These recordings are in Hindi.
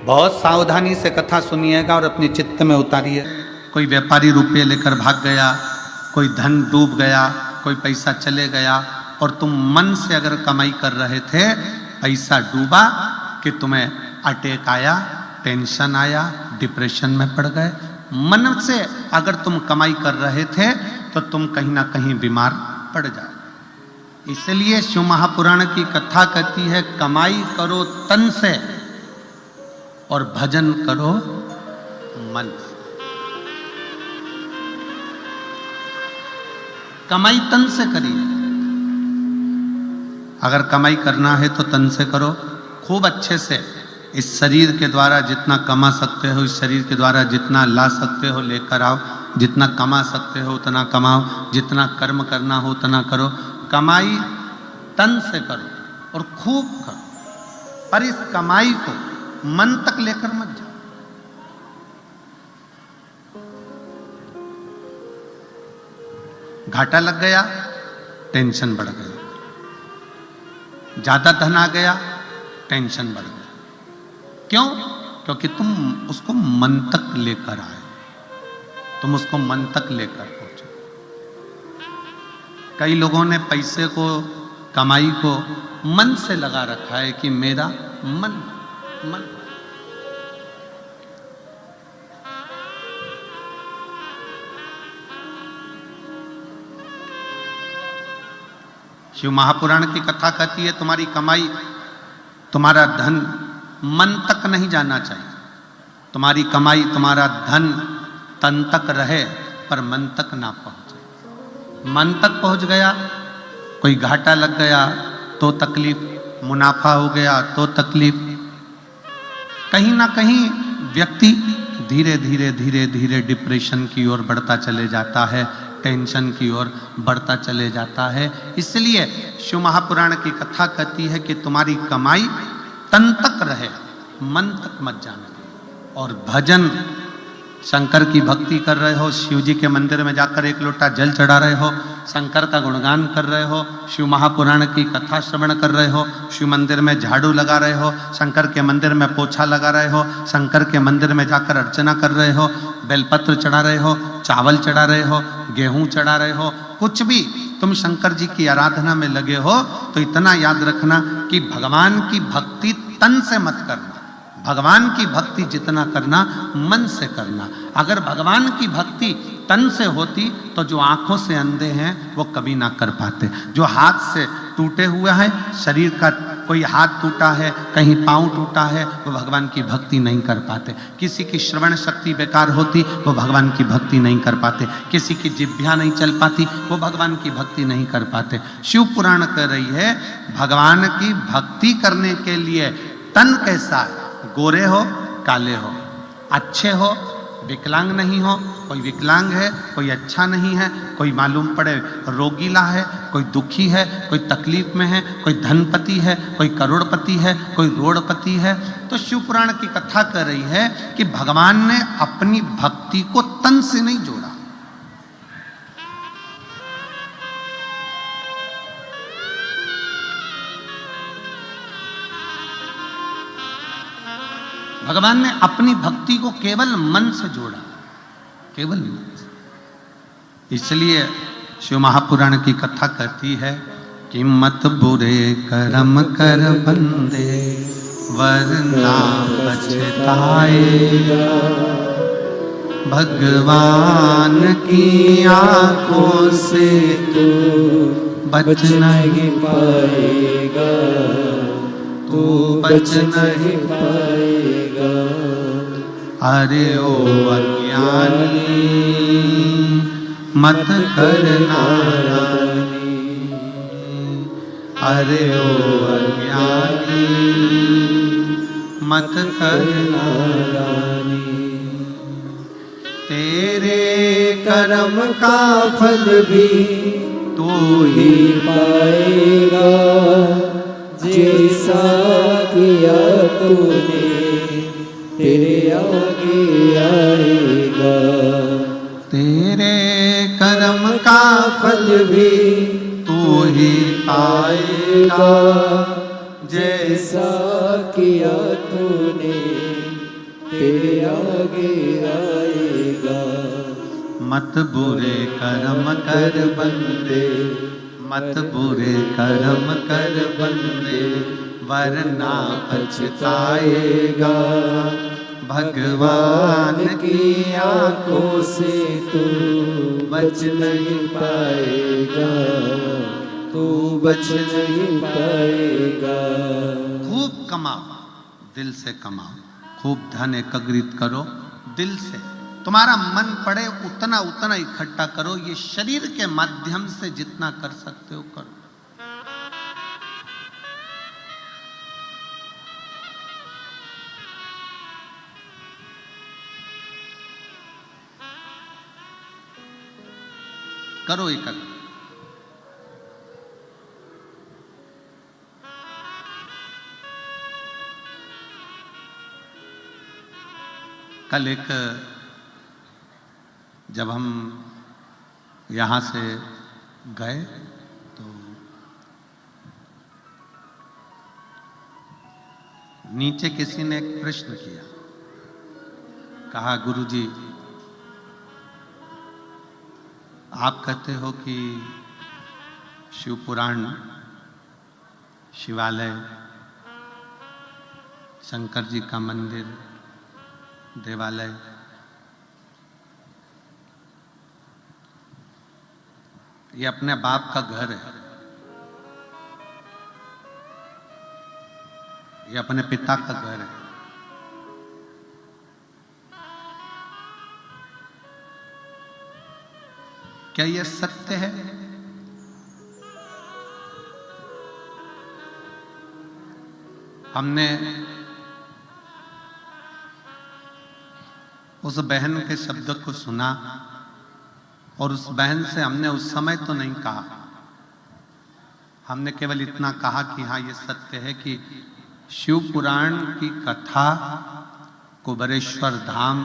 बहुत सावधानी से कथा सुनिएगा और अपने चित्त में उतारिए। कोई व्यापारी रुपये लेकर भाग गया, कोई धन डूब गया, कोई पैसा चले गया, और तुम मन से अगर कमाई कर रहे थे, पैसा डूबा कि तुम्हें अटैक आया, टेंशन आया, डिप्रेशन में पड़ गए। मन से अगर तुम कमाई कर रहे थे तो तुम कहीं ना कहीं बीमार पड़ जाओ। इसलिए शिव महापुराण की कथा कहती है, कमाई करो तन से और भजन करो मन से। कमाई तन से करिए। अगर कमाई करना है तो तन से करो, खूब अच्छे से। इस शरीर के द्वारा जितना कमा सकते हो, इस शरीर के द्वारा जितना ला सकते हो लेकर आओ, जितना कमा सकते हो उतना कमाओ, जितना कर्म करना हो उतना करो। कमाई तन से करो और खूब करो, पर इस कमाई को मन तक लेकर मत जाओ। घाटा लग गया, टेंशन बढ़ गई। ज्यादा धन आ गया, टेंशन बढ़ गई। क्यों? क्योंकि तुम उसको मन तक लेकर आए, तुम उसको मन तक लेकर पहुंचे। कई लोगों ने पैसे को, कमाई को मन से लगा रखा है कि मेरा मन मन। शिव महापुराण की कथा कहती है, तुम्हारी कमाई, तुम्हारा धन मन तक नहीं जाना चाहिए। तुम्हारी कमाई, तुम्हारा धन तन तक रहे पर मन तक ना पहुंचे। मन तक पहुंच गया, कोई घाटा लग गया तो तकलीफ, मुनाफा हो गया तो तकलीफ। कहीं ना कहीं व्यक्ति धीरे धीरे धीरे धीरे डिप्रेशन की ओर बढ़ता चले जाता है, टेंशन की ओर बढ़ता चले जाता है। इसलिए शिव महापुराण की कथा कहती है कि तुम्हारी कमाई तन तक रहे, मन तक मत जाने। और भजन, शंकर की भक्ति कर रहे हो, शिव जी के मंदिर में जाकर एक लोटा जल चढ़ा रहे हो, शंकर का गुणगान कर रहे हो, शिव महापुराण की कथा श्रवण कर रहे हो, शिव मंदिर में झाड़ू लगा रहे हो, शंकर के मंदिर में पोछा लगा रहे हो, शंकर के मंदिर में जाकर अर्चना कर रहे हो, बेलपत्र चढ़ा रहे हो, चावल चढ़ा रहे हो, गेहूं चढ़ा रहे हो, कुछ भी तुम शंकर जी की आराधना में लगे हो, तो इतना याद रखना कि भगवान की भक्ति तन से मत करना। भगवान की भक्ति जितना करना मन से करना। अगर भगवान की भक्ति तन से होती तो जो आंखों से अंधे हैं वो कभी ना कर पाते, जो हाथ से टूटे हुए हैं, शरीर का कोई हाथ टूटा है, कहीं पांव टूटा है, वो भगवान की भक्ति नहीं कर पाते। किसी की श्रवण शक्ति बेकार होती, वो भगवान की भक्ति नहीं कर पाते। किसी की जिह्वा नहीं चल पाती, वो भगवान की भक्ति नहीं कर पाते। शिव पुराण कह रही है, भगवान की भक्ति करने के लिए तन कैसा है, गोरे हो, काले हो, अच्छे हो, विकलांग नहीं हो। कोई विकलांग है, कोई अच्छा नहीं है, कोई मालूम पड़े रोगीला है, कोई दुखी है, कोई तकलीफ में है, कोई धनपति है, कोई करोड़पति है, कोई रोड़पति है। तो शिव पुराण की कथा कर रही है कि भगवान ने अपनी भक्ति को तन से नहीं जोड़ा। भगवान ने अपनी भक्ति को केवल मन से जोड़ा, केवल मन से। इसलिए शिव महापुराण की कथा कहती है कि मत बुरे कर्म कर बंदे वरना पछताएगा, भगवान की आंखों से तू बच नहीं पाएगा, तू बच नहीं पाएगा। अरे ओ अज्ञानी मत करना रानी, अरे ओ अज्ञानी मत करना रानी। तेरे कर्म का फल भी तू ही पाएगा, जैसा किया तूने तेरे आगे आएगा। तेरे कर्म का फल भी तू ही पाएगा, जैसा किया तूने तेरे आगे आएगा। मत बुरे कर्म कर बंदे, मत बुरे कर्म कर बंदे, वरना पछताएगा। भगवान की आंखों से तू बच नहीं पाएगा, तू बच नहीं पाएगा। खूब कमाओ, दिल से कमाओ, खूब धन एकत्रित करो दिल से। तुम्हारा मन पड़े उतना उतना इकट्ठा करो। ये शरीर के माध्यम से जितना कर सकते हो करो। करो एकत्र। कल एक जब हम यहाँ से गए तो नीचे किसी ने एक प्रश्न किया, कहा गुरुजी आप कहते हो कि शिव पुराण, शिवालय, शंकर जी का मंदिर, देवालय, ये अपने बाप का घर है, ये अपने पिता का घर है। क्या यह सत्य है? हमने उस बहन के शब्द को सुना और उस बहन से हमने उस समय तो नहीं कहा, हमने केवल इतना कहा कि हाँ ये सत्य है कि शिव पुराण की कथा, कुबेरेश्वर धाम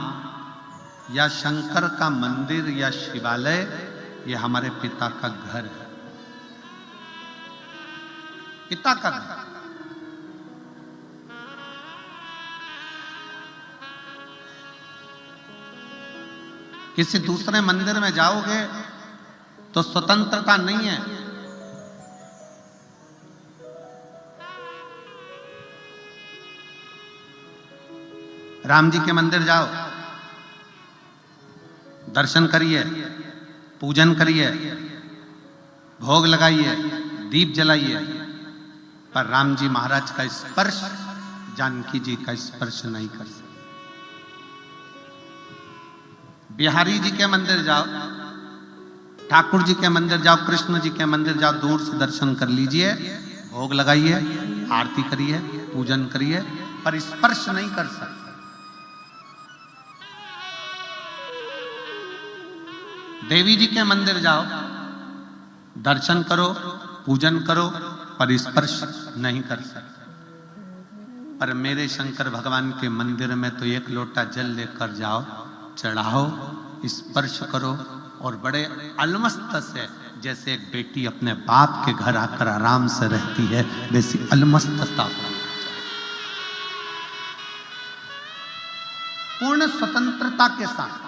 या शंकर का मंदिर या शिवालय, ये हमारे पिता का घर है, पिता का घर। किसी दूसरे मंदिर में जाओगे तो स्वतंत्रता नहीं है। राम जी के मंदिर जाओ, दर्शन करिए, पूजन करिए, भोग लगाइए, दीप जलाइए, पर राम जी महाराज का स्पर्श, जानकी जी का स्पर्श नहीं कर सकते। बिहारी जी के मंदिर जाओ, ठाकुर जी के मंदिर जाओ, कृष्ण जी के मंदिर जाओ, दूर से दर्शन कर लीजिए, भोग लगाइए, आरती करिए, पूजन करिए, पर स्पर्श नहीं कर सकते। देवी जी के मंदिर जाओ, दर्शन करो, पूजन करो, पर स्पर्श नहीं कर सकते। पर मेरे शंकर भगवान के मंदिर में तो एक लोटा जल लेकर जाओ, चढ़ाओ, स्पर्श करो और बड़े अलमस्त से, जैसे एक बेटी अपने बाप के घर आकर आराम से रहती है, वैसी अलमस्तता, पूर्ण स्वतंत्रता के साथ।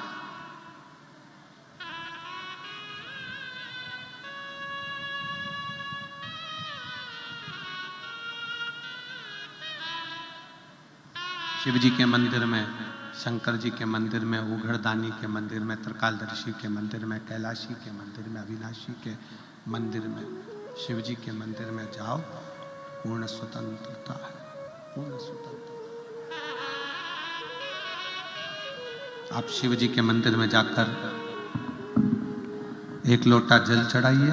शिव जी के मंदिर में, शंकर जी के मंदिर में, उघड़दानी के मंदिर में, त्रिकालदर्शी के मंदिर में, कैलाशी के मंदिर में, अविनाशी के मंदिर में, शिव जी के मंदिर में जाओ, पूर्ण स्वतंत्रता है, पूर्ण स्वतंत्रता। आप शिव जी के मंदिर में जाकर एक लोटा जल चढ़ाइए,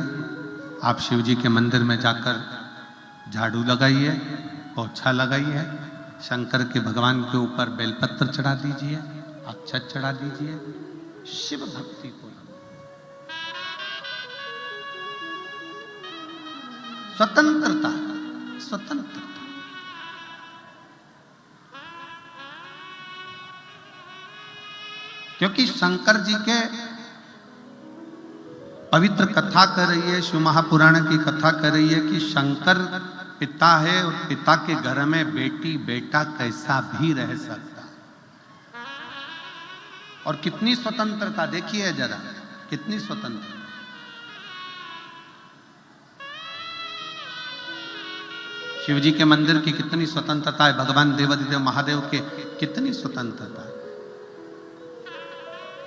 आप शिव जी के मंदिर में जाकर झाड़ू लगाइए, पोछा लगाइए, शंकर के भगवान के ऊपर बेलपत्र चढ़ा दीजिए, अक्षत चढ़ा दीजिए, शिव भक्ति को। स्वतंत्रता, स्वतंत्रता। क्योंकि शंकर जी के पवित्र कथा कर रही है, शिव महापुराण की कथा कर रही है कि शंकर पिता है और पिता के घर में बेटी बेटा कैसा भी रह सकता है। और कितनी स्वतंत्रता देखिए जरा, कितनी स्वतंत्रता। शिव जी के मंदिर की कितनी स्वतंत्रता है, भगवान देवाधिदेव महादेव के कितनी स्वतंत्रता है।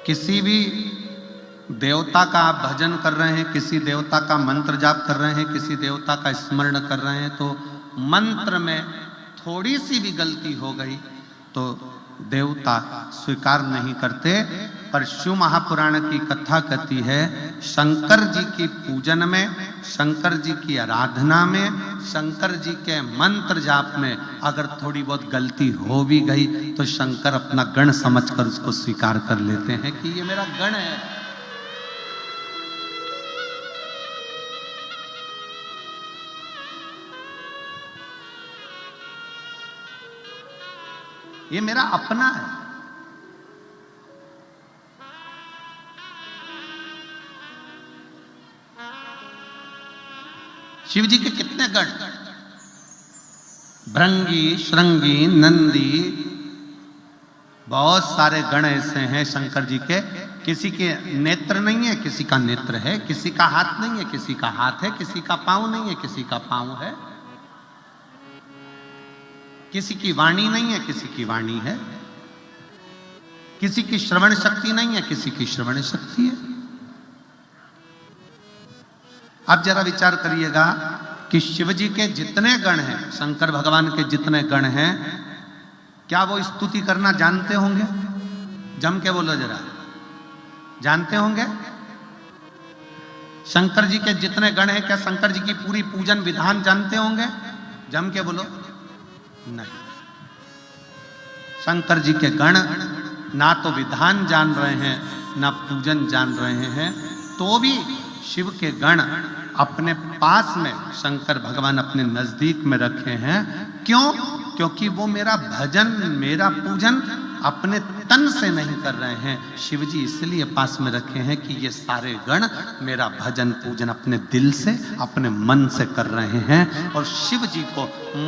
किसी भी देवता का आप भजन कर रहे हैं, किसी देवता का मंत्र जाप कर रहे हैं, किसी देवता का स्मरण कर रहे हैं, तो मंत्र में थोड़ी सी भी गलती हो गई तो देवता स्वीकार नहीं करते। पर शिव महापुराण की कथा कहती है, शंकर जी की पूजन में, शंकर जी की आराधना में, शंकर जी के मंत्र जाप में अगर थोड़ी बहुत गलती हो भी गई तो शंकर अपना गण समझकर उसको स्वीकार कर लेते हैं कि ये मेरा गण है। ये मेरा अपना है। शिव जी के कितने गण, भृंगी, श्रृंगी, नंदी, बहुत सारे गण ऐसे हैं शंकर जी के। किसी के नेत्र नहीं है, किसी का नेत्र है, किसी का हाथ नहीं है, किसी का हाथ है, किसी का पांव नहीं है, किसी का पांव है, किसी की वाणी नहीं है, किसी की वाणी है, किसी की श्रवण शक्ति नहीं है, किसी की श्रवण शक्ति है। अब जरा विचार करिएगा कि शिव जी के जितने गण हैं, शंकर भगवान के जितने गण हैं, क्या वो स्तुति करना जानते होंगे? जम के बोलो जरा, जानते होंगे? शंकर जी के जितने गण हैं, क्या शंकर जी की पूरी पूजन विधान जानते होंगे? जम के बोलो। नहीं, शंकर जी के गण ना तो विधान जान रहे हैं, ना पूजन जान रहे हैं, तो भी शिव के गण अपने पास में शंकर भगवान अपने नजदीक में रखे हैं। क्यों? क्योंकि वो मेरा भजन, मेरा पूजन अपने तन से नहीं कर रहे हैं। शिव जी इसलिए पास में रखे हैं कि ये सारे गण मेरा भजन पूजन अपने दिल से, अपने मन से कर रहे हैं, और शिव जी को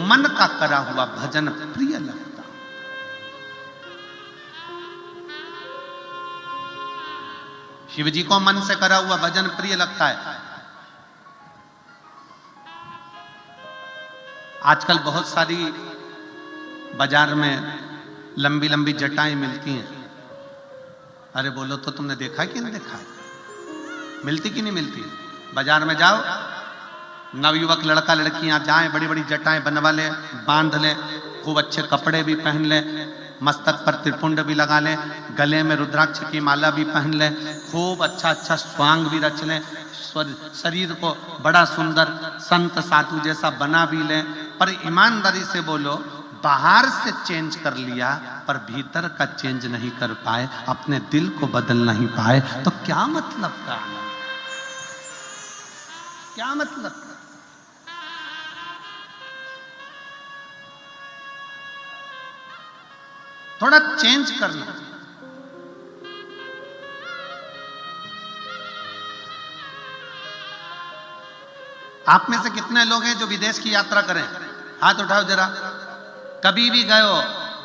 मन का करा हुआ भजन प्रिय लगता। शिव जी को मन से करा हुआ भजन प्रिय लगता है। आजकल बहुत सारी बाजार में लंबी लंबी जटाएं मिलती हैं। अरे बोलो तो, तुमने देखा है कि नहीं देखा है? मिलती कि नहीं मिलती? बाजार में जाओ, नवयुवक लड़का लड़कियां जाएं, बड़ी बड़ी जटाएं बनवा ले, बांध ले, खूब अच्छे कपड़े भी पहन ले, मस्तक पर त्रिपुंड भी लगा ले, गले में रुद्राक्ष की माला भी पहन ले, खूब अच्छा अच्छा स्वांग भी रच ले, शरीर को बड़ा सुंदर संत साधु जैसा बना भी ले। पर ईमानदारी से बोलो, बाहर से चेंज कर लिया पर भीतर का चेंज नहीं कर पाए, अपने दिल को बदल नहीं पाए, तो क्या मतलब का? क्या मतलब का? थोड़ा चेंज करना। आप में से कितने लोग हैं जो विदेश की यात्रा करें? हाथ उठाओ जरा। कभी भी गए हो,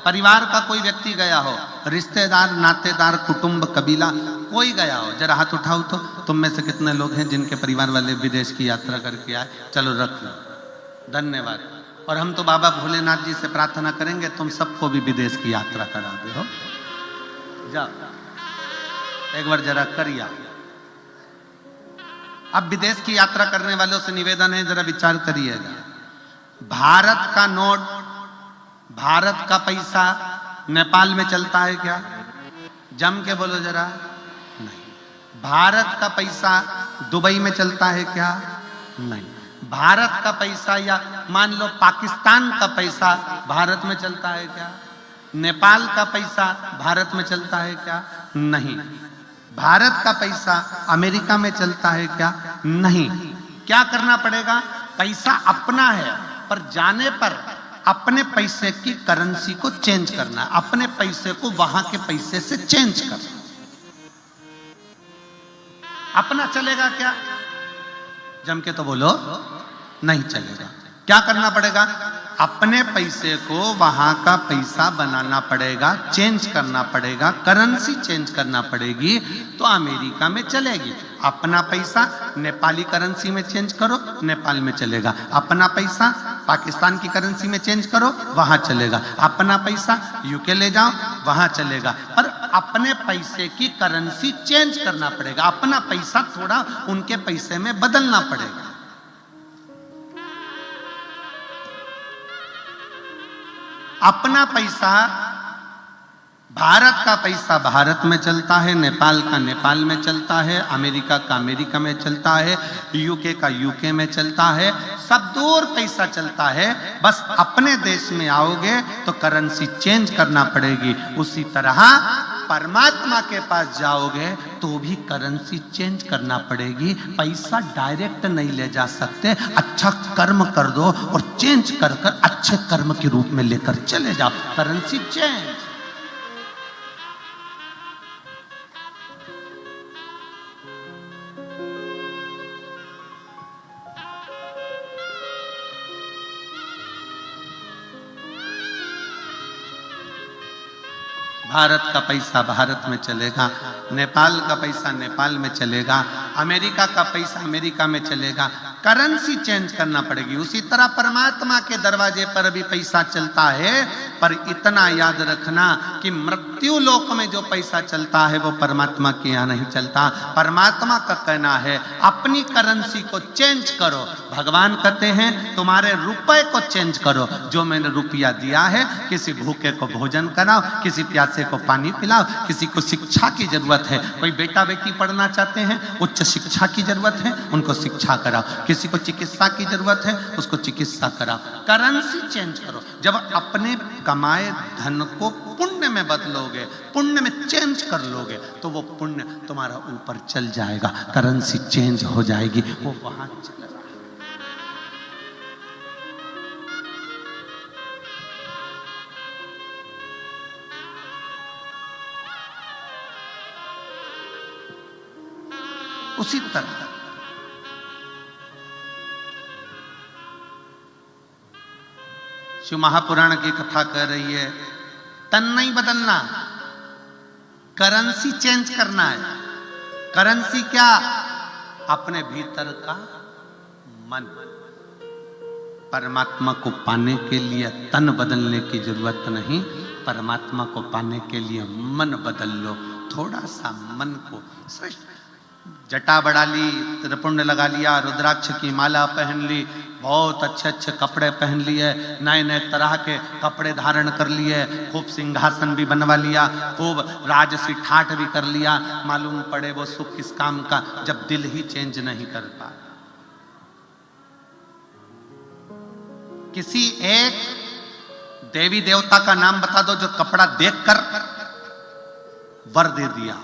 परिवार का कोई व्यक्ति गया हो, रिश्तेदार, नातेदार, कुटुंब, कबीला, कोई गया हो, जरा हाथ उठाओ तो। तुम में से कितने लोग हैं जिनके परिवार वाले विदेश की यात्रा करके आए? चलो रख लो, धन्यवाद। और हम तो बाबा भोलेनाथ जी से प्रार्थना करेंगे तुम सबको भी विदेश की यात्रा करा दे। हो जाओ एक बार जरा करिए। अब विदेश की यात्रा करने वालों से निवेदन है, जरा विचार करिएगा। भारत का नोट, भारत का पैसा नेपाल में चलता है क्या? जम के बोलो जरा। नहीं। भारत का पैसा दुबई में चलता है क्या? नहीं। भारत का पैसा या मान लो पाकिस्तान का पैसा भारत में चलता है क्या? नेपाल का पैसा भारत में चलता है क्या? नहीं। भारत का पैसा अमेरिका में चलता है क्या? नहीं। क्या करना पड़ेगा? पैसा अपना है, पर जाने पर अपने पैसे की करेंसी को चेंज करना, अपने पैसे को वहां के पैसे से चेंज करना। अपना चलेगा क्या? जम के तो बोलो, नहीं चलेगा। क्या करना पड़ेगा? अपने पैसे को वहां का पैसा बनाना पड़ेगा, चेंज करना पड़ेगा, करेंसी चेंज करना पड़ेगी तो अमेरिका में चलेगी। अपना पैसा नेपाली करेंसी में चेंज करो, नेपाल में चलेगा। अपना पैसा पाकिस्तान की करेंसी में चेंज करो, वहां चलेगा। अपना पैसा यूके ले जाओ, वहां चलेगा। पर अपने पैसे की करेंसी चेंज करना पड़ेगा, अपना पैसा थोड़ा उनके पैसे में बदलना पड़ेगा। अपना पैसा, भारत का पैसा भारत में चलता है, नेपाल का नेपाल में चलता है, अमेरिका का अमेरिका में चलता है, यूके का यूके में चलता है, सब दूर पैसा चलता है। बस अपने देश में आओगे तो करेंसी चेंज करना पड़ेगी। उसी तरह परमात्मा के पास जाओगे तो भी करेंसी चेंज करना पड़ेगी। पैसा डायरेक्ट नहीं ले जा सकते। अच्छा कर्म कर दो और चेंज कर कर अच्छे कर्म के रूप में लेकर चले जाओ, करेंसी चेंज। भारत का पैसा भारत में चलेगा, नेपाल का पैसा नेपाल में चलेगा, अमेरिका का पैसा अमेरिका में चलेगा। करेंसी चेंज करना पड़ेगी। उसी तरह परमात्मा के दरवाजे पर भी पैसा चलता है, पर इतना याद रखना कि मृत्यु लोक में जो पैसा चलता है वो परमात्मा के यहाँ नहीं चलता। परमात्मा का कहना है अपनी करेंसी को चेंज करो। भगवान कहते हैं तुम्हारे रुपए को चेंज करो। जो मैंने रुपया दिया है, किसी भूखे को भोजन कराओ, किसी प्यासे को पानी पिलाओ, किसी को शिक्षा की जरूरत है, कोई बेटा बेटी पढ़ना चाहते हैं, उच्च शिक्षा की जरूरत है, उनको शिक्षा कराओ, किसी को चिकित्सा की जरूरत है, उसको चिकित्सा कराओ। करेंसी चेंज करो। जब अपने कमाए धन को पुण्य में बदलोगे, पुण्य में चेंज कर लोगे, तो वो पुण्य तुम्हारा ऊपर चल जाएगा, करेंसी चेंज हो जाएगी, वो वहां चला जाएगा। उसी तरह शिव महापुराण की कथा कह रही है, तन नहीं बदलना, करेंसी चेंज करना है। करेंसी क्या? अपने भीतर का मन। परमात्मा को पाने के लिए तन बदलने की जरूरत नहीं, परमात्मा को पाने के लिए मन बदल लो। थोड़ा सा मन को श्रेष्ठ, जटा बढ़ा ली, त्रिपुंड लगा लिया, रुद्राक्ष की माला पहन ली, बहुत अच्छे अच्छे कपड़े पहन लिए, नए नए तरह के कपड़े धारण कर लिए, खूब सिंहासन भी बनवा लिया, खूब राजसी ठाठ भी कर लिया। मालूम पड़े वो सुख किस काम का, जब दिल ही चेंज नहीं कर पा। किसी एक देवी देवता का नाम बता दो जो कपड़ा देखकर वर दे दिया।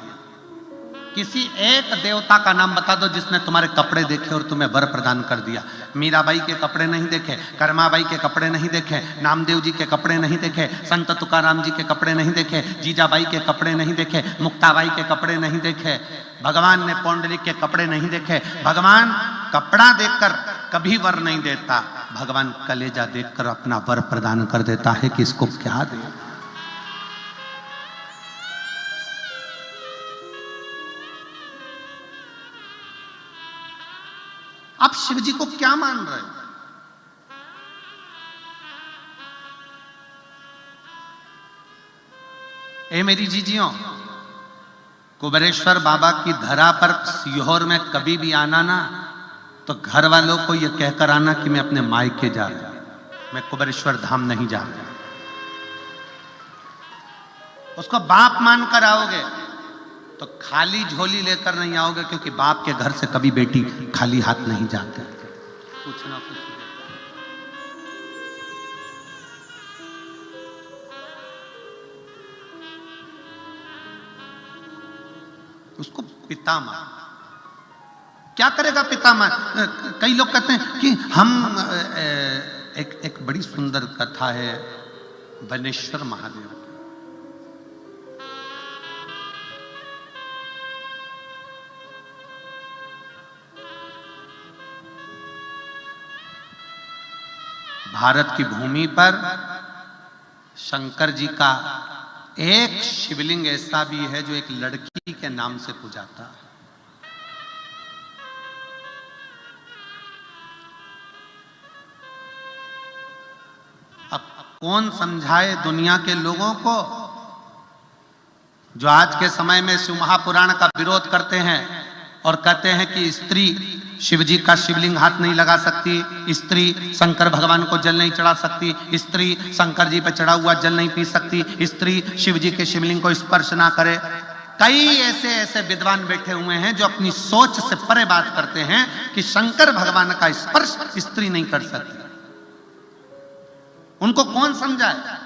किसी एक देवता का नाम बता दो जिसने तुम्हारे कपड़े देखे और तुम्हें वर प्रदान कर दिया। मीराबाई के कपड़े नहीं देखे, कर्माबाई के कपड़े नहीं देखे, नामदेव जी के कपड़े नहीं देखे, संत तुकाराम जी के कपड़े नहीं देखे, जीजाबाई के कपड़े नहीं देखे, मुक्ताबाई के कपड़े नहीं देखे, भगवान ने पौंडलिक के कपड़े नहीं देखे। भगवान कपड़ा देखकर कभी वर नहीं देता, भगवान कलेजा देखकर अपना वर प्रदान कर देता है कि इसको क्या दे। आप शिव जी को क्या मान रहे हो? ए मेरी जीजियों, कुबेरेश्वर बाबा की धरा पर सीहोर में कभी भी आना ना, तो घर वालों को यह कहकर आना कि मैं अपने मायके जा रहा हूं, मैं कुबेरेश्वर धाम नहीं जा रहा। उसको बाप मानकर आओगे तो खाली झोली लेकर नहीं आओगे, क्योंकि बाप के घर से कभी बेटी खाली हाथ नहीं जाते, कुछ ना कुछ। उसको पिता मान। क्या करेगा पिता मान? कई लोग कहते हैं कि हम एक बड़ी सुंदर कथा है बनेश्वर महादेव। भारत की भूमि पर शंकर जी का एक शिवलिंग ऐसा भी है जो एक लड़की के नाम से पूजाता है। अब कौन समझाए दुनिया के लोगों को जो आज के समय में शिव महापुराण का विरोध करते हैं और कहते हैं कि स्त्री शिवजी का शिवलिंग हाथ नहीं लगा सकती, स्त्री शंकर भगवान को जल नहीं चढ़ा सकती, स्त्री शंकर जी पे चढ़ा हुआ जल नहीं पी सकती, स्त्री शिवजी के शिवलिंग को स्पर्श ना करे। कई ऐसे विद्वान बैठे हुए हैं जो अपनी सोच से परे बात करते हैं कि शंकर भगवान का स्पर्श स्त्री नहीं कर सकती। उनको कौन समझाए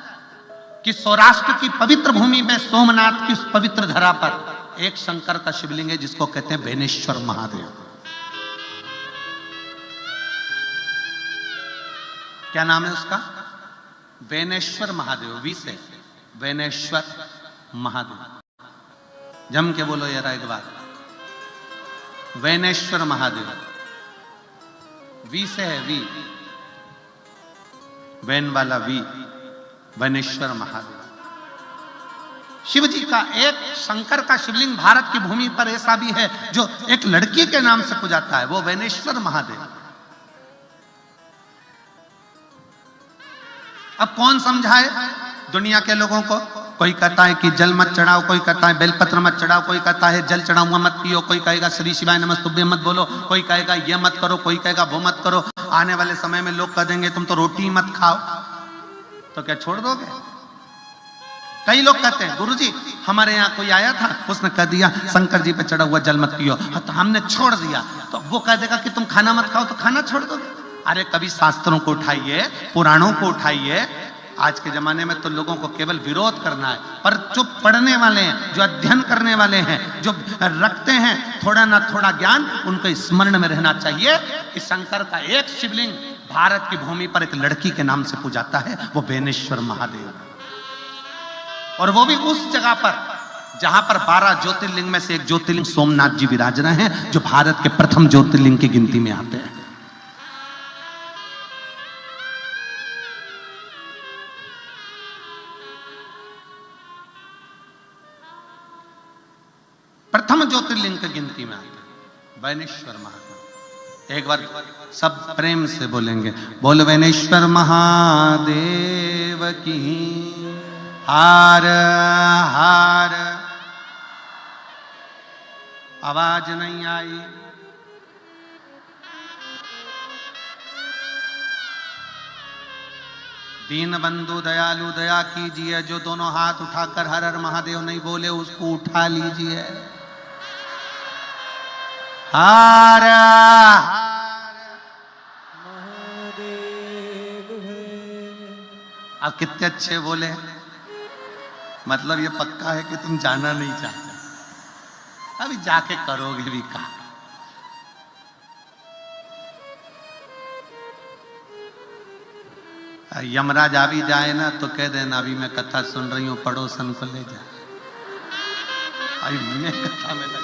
कि सौराष्ट्र की पवित्र भूमि में सोमनाथ की उस पवित्र धरा पर एक शंकर का शिवलिंग है जिसको कहते हैं बेनेश्वर महादेव। क्या नाम है उसका? बेनेश्वर महादेव। वी से बेनेश्वर महादेव। जम के बोलो यार एक बार, बेनेश्वर महादेव। वी से है, वी वैन वाला वी, बेनेश्वर महादेव। शिव जी का एक शंकर का शिवलिंग भारत की भूमि पर ऐसा भी है जो एक लड़की के नाम से पूजाता है, वो बेनेश्वर महादेव। अब कौन समझाए दुनिया के लोगों को? कोई कहता है कि जल मत चढ़ाओ, कोई कहता है बेलपत्र मत चढ़ाओ, कोई कहता है जल चढ़ाऊंगा मत पियो, कोई कहेगा श्री शिवाय नमस्तुभ्यं मत बोलो, कोई कहेगा ये मत करो, कोई कहेगा वो मत करो। आने वाले समय में लोग कह देंगे तुम तो रोटी मत खाओ, तो क्या छोड़ दोगे? कई लोग कहते हैं गुरुजी हमारे यहाँ कोई आया था, उसने कह दिया शंकर जी पे चढ़ा हुआ जल मत पियो, तो हमने छोड़ दिया। तो वो कह देगा कि तुम खाना मत खाओ, तो खाना छोड़ दोगे? अरे कभी शास्त्रों को उठाइए, पुराणों को उठाइए। आज के जमाने में तो लोगों को केवल विरोध करना है, पर जो पढ़ने वाले हैं, जो अध्ययन करने वाले हैं, जो रखते हैं थोड़ा ना थोड़ा ज्ञान, उनको स्मरण में रहना चाहिए कि शंकर का एक शिवलिंग भारत की भूमि पर एक लड़की के नाम से पूजाता है, वो बेनेश्वर महादेव। और वो भी उस जगह पर जहां पर 12 ज्योतिर्लिंग में से एक ज्योतिर्लिंग सोमनाथ जी विराज रहे हैं, जो भारत के प्रथम ज्योतिर्लिंग की गिनती में आते हैं। प्रथम ज्योतिर्लिंग की गिनती में आते हैं बेनेश्वर महादेव। एक बार सब प्रेम से बोलेंगे, बोल बेनेश्वर महादेव की हार हार। आवाज नहीं आई। दीन बंधु दयालु दया कीजिए, जो दोनों हाथ उठाकर हर हर महादेव नहीं बोले उसको उठा लीजिए। हार हार महादेव है। अब कितने अच्छे बोले, मतलब ये पक्का है कि तुम जाना नहीं चाहते, अभी जाके करोगे भी कहा। यमराज आ भी जाए ना तो कह देना अभी मैं कथा सुन रही हूं, पड़ोसन को ले जा। अभी मैं कथा में लगा,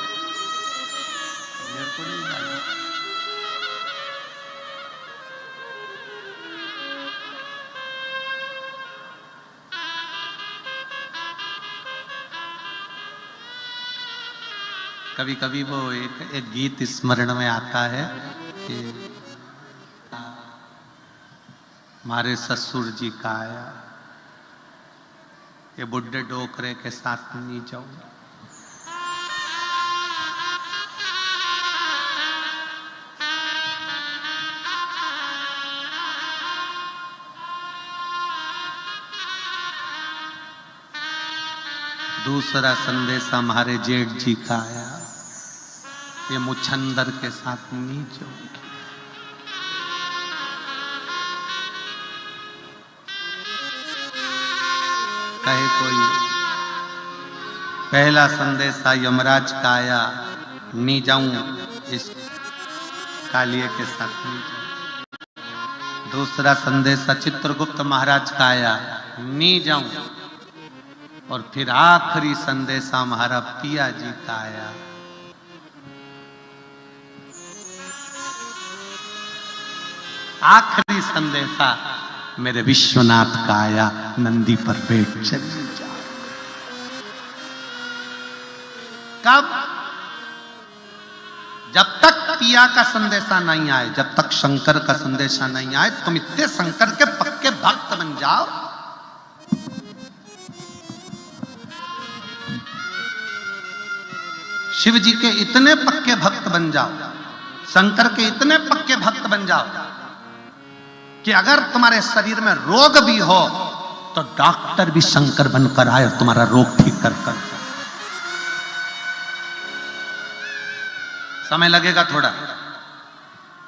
मेरे को नहीं जाना। कभी कभी वो एक गीत स्मरण में आता है कि हमारे ससुर जी का आया, ये बुढ़े डोकरे के साथ नहीं जाऊं। दूसरा संदेशा हमारे जेठ जी का आया, ये मुछंदर के साथ नहीं जाऊंगी। कहे कोई पहला संदेशा यमराज का आया, नहीं जाऊं इस कालिए के साथ नहीं जाऊं। दूसरा संदेशा चित्रगुप्त महाराज का आया, नहीं जाऊं। और फिर आखिरी संदेशा हमारा पिया जी का आया, आखिरी संदेशा मेरे विश्वनाथ का आया नंदी पर बैठ चली जा। कब? जब तक पिया का संदेशा नहीं आए, जब तक शंकर का संदेशा नहीं आए, तुम इतने शंकर के पक्के भक्त बन जाओ। शिव जी के इतने पक्के भक्त बन जाओ, शंकर के इतने पक्के भक्त बन जाओ कि अगर तुम्हारे शरीर में रोग भी हो तो डॉक्टर भी शंकर बनकर आए और तुम्हारा रोग ठीक कर कर। समय लगेगा थोड़ा,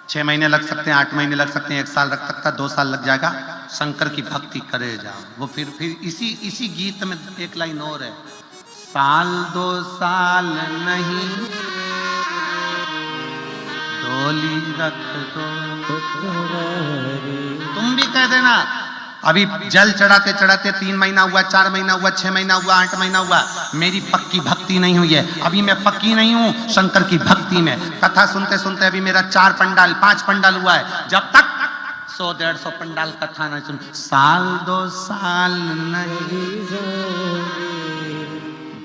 6 महीने लग सकते हैं, 8 महीने लग सकते हैं, 1 साल लग सकता है, 2 साल लग जाएगा। शंकर की भक्ति करे जाओ। वो फिर इसी गीत में एक लाइन और है, साल 2 साल नहीं डोली रख दो। तुम भी कह देना, अभी जल चढ़ाते चढ़ाते 3 महीना हुआ, 4 महीना हुआ, 6 महीना हुआ, 8 महीना हुआ, मेरी पक्की भक्ति नहीं हुई है, अभी मैं पक्की नहीं हूं शंकर की भक्ति में। कथा सुनते सुनते अभी मेरा 4 पंडाल 5 पंडाल हुआ है। जब तक 100-150 पंडाल कथा नहीं सुन, साल 2 साल नहीं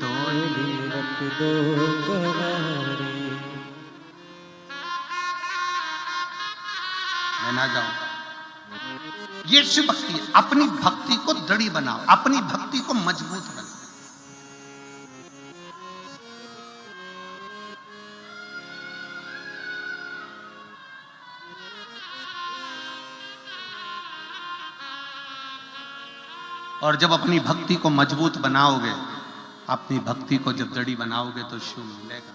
डोली रख दो गवारे। मैं ना जाऊं। ये शिव भक्ति है। अपनी भक्ति को दृढ़ बनाओ, अपनी भक्ति को मजबूत बनाओ। और जब अपनी भक्ति को मजबूत बनाओगे, अपनी भक्ति को जब दृढ़ बनाओगे तो शिव मिलेगा।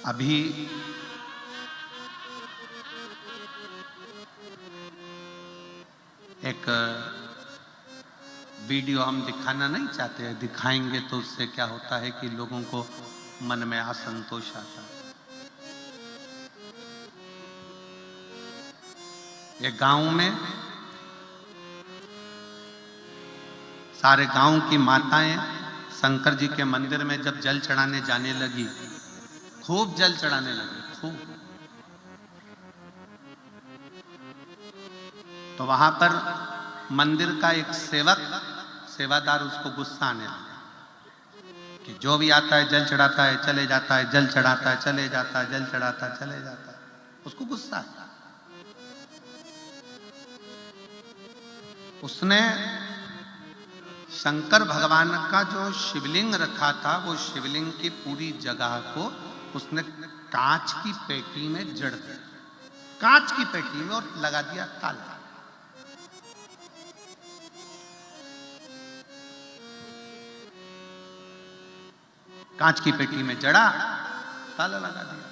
अभी एक वीडियो हम दिखाना नहीं चाहते हैं, दिखाएंगे तो उससे क्या होता है कि लोगों को मन में असंतोष आता है। एक गांव में सारे गांव की माताएं शंकर जी के मंदिर में जब जल चढ़ाने जाने लगी, खूब जल चढ़ाने लगी, खूब, तो वहां पर मंदिर का एक सेवादार उसको गुस्सा आने लगा कि जो भी आता है जल चढ़ाता है चले जाता है, जल चढ़ाता है चले जाता है, जल चढ़ाता है चले जाता है। उसको गुस्सा आया। उसने शंकर भगवान का जो शिवलिंग रखा था, वो शिवलिंग की पूरी जगह को उसने कांच की पेटी में जड़ दिया, कांच की पेटी में, और लगा दिया ताला। कांच की पेटी में जड़ा, ताला लगा दिया।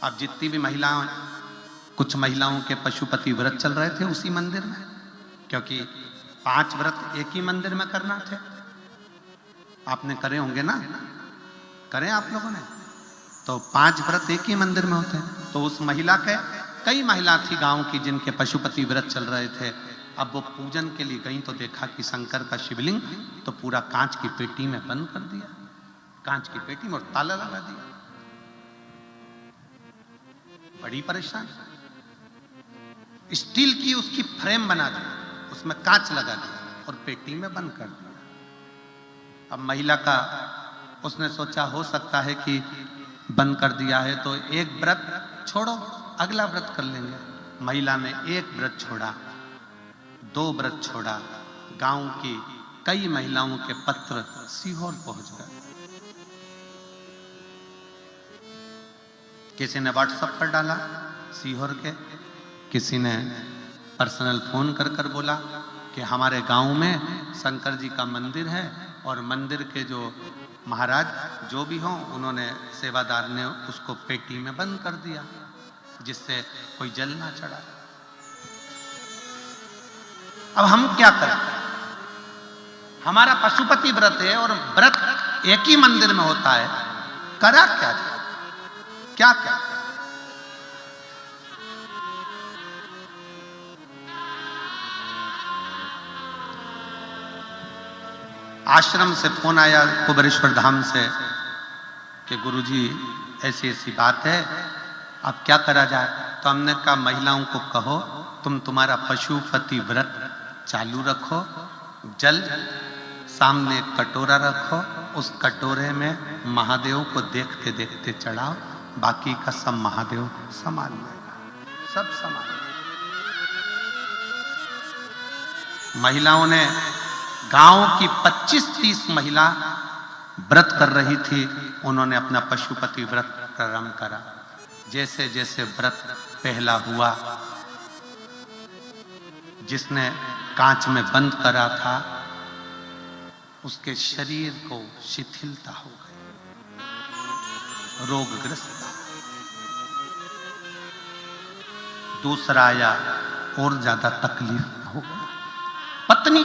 अब जितनी भी महिलाएं, कुछ महिलाओं के पशुपति व्रत चल रहे थे उसी मंदिर में, क्योंकि 5 व्रत एक ही मंदिर में करना थे। आपने करे होंगे ना, करें आप लोगों ने, तो 5 व्रत एक ही मंदिर में होते हैं। तो उस महिला के, कई महिला थी गांव की जिनके पशुपति व्रत चल रहे थे। अब वो पूजन के लिए गई तो देखा कि शंकर का शिवलिंग तो पूरा कांच की पेटी में बंद कर दिया, कांच की पेटी में, और ताला लगा दिया। बड़ी परेशान। स्टील की उसकी फ्रेम बना दी, उसमें कांच लगा दिया और पेटी में बंद कर दिया। अब महिला का, उसने सोचा हो सकता है कि बंद कर दिया है तो एक व्रत छोड़ो, अगला व्रत कर लेंगे। महिला ने एक व्रत छोड़ा, 2 व्रत छोड़ा, गांव की कई महिलाओं के पत्र सीहोर पहुंच गए। किसी ने व्हाट्सएप पर डाला सीहोर के, किसी ने पर्सनल फोन कर कर बोला कि हमारे गांव में शंकर जी का मंदिर है और मंदिर के जो महाराज जो भी हों, उन्होंने, सेवादार ने उसको पेटी में बंद कर दिया जिससे कोई जल ना चढ़ा। अब हम क्या करें? हमारा पशुपति व्रत है और व्रत एक ही मंदिर में होता है, करा क्या जाए? क्या करें? आश्रम से फोन आया कुबेरेश्वर धाम से कि गुरुजी ऐसी ऐसी बात है, अब क्या करा जाए। तो हमने कहा महिलाओं को कहो तुम्हारा पशुपति व्रत चालू रखो, जल सामने एक कटोरा रखो, उस कटोरे में महादेव को देखते देखते चढ़ाओ, बाकी का सब महादेव संभाल लेगा, सब संभाल। महिलाओं ने, गांव की 25-30 महिला व्रत कर रही थी, उन्होंने अपना पशुपति व्रत प्रारंभ करा। जैसे जैसे व्रत पहला हुआ, जिसने कांच में बंद करा था उसके शरीर को शिथिलता हो गई, रोगग्रस्त। दूसरा आया और ज्यादा तकलीफ हो गई। पत्नी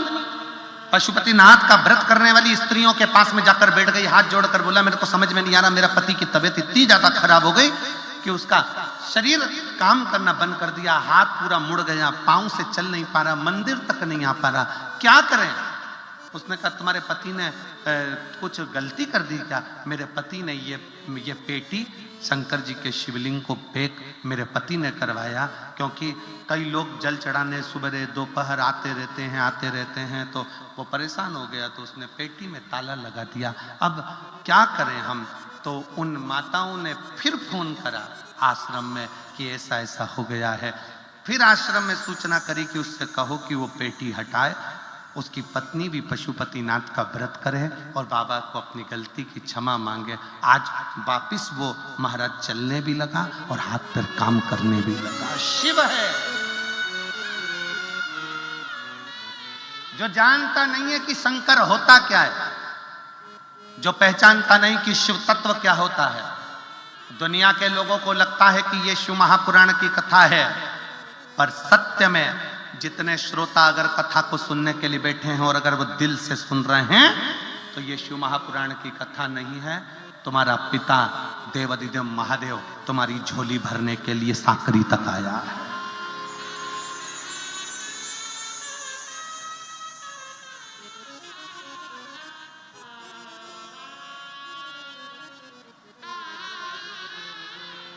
पशुपतिनाथ का व्रत करने वाली स्त्रियों के पास में जाकर बैठ गई, हाथ जोड़कर बोला मेरे को समझ में नहीं आ रहा, मेरा पति की तबीयत इतनी ज्यादा खराब हो गई कि उसका शरीर काम करना बंद कर दिया, हाथ पूरा मुड़ गया, पांव से चल नहीं पा रहा, मंदिर तक नहीं आ पा रहा, क्या करें। उसने कहा तुम्हारे पति ने कुछ गलती कर दी क्या। मेरे पति ने ये पेटी शंकर जी के शिवलिंग को पैक मेरे पति ने करवाया, क्योंकि कई लोग जल चढ़ाने सुबह दोपहर आते रहते हैं तो वो परेशान हो गया, तो उसने पेटी में ताला लगा दिया। अब क्या करें हम। तो उन माताओं ने फिर फोन करा आश्रम में कि ऐसा ऐसा हो गया है। फिर आश्रम में सूचना करी कि उससे कहो कि वो पेटी हटाए, उसकी पत्नी भी पशुपतिनाथ का व्रत करे और बाबा को अपनी गलती की क्षमा मांगे। आज वापिस वो महाराज चलने भी लगा और हाथ पैर काम करने भी लगा। शिव है। जो जानता नहीं है कि शंकर होता क्या है, जो पहचानता नहीं कि शिव तत्व क्या होता है, दुनिया के लोगों को लगता है कि ये शिव महापुराण की कथा है, पर सत्य में जितने श्रोता अगर कथा को सुनने के लिए बैठे हैं और अगर वो दिल से सुन रहे हैं तो ये शिव महापुराण की कथा नहीं है। तुम्हारा पिता देवाधिदेव महादेव तुम्हारी झोली भरने के लिए साकरी तक आया है।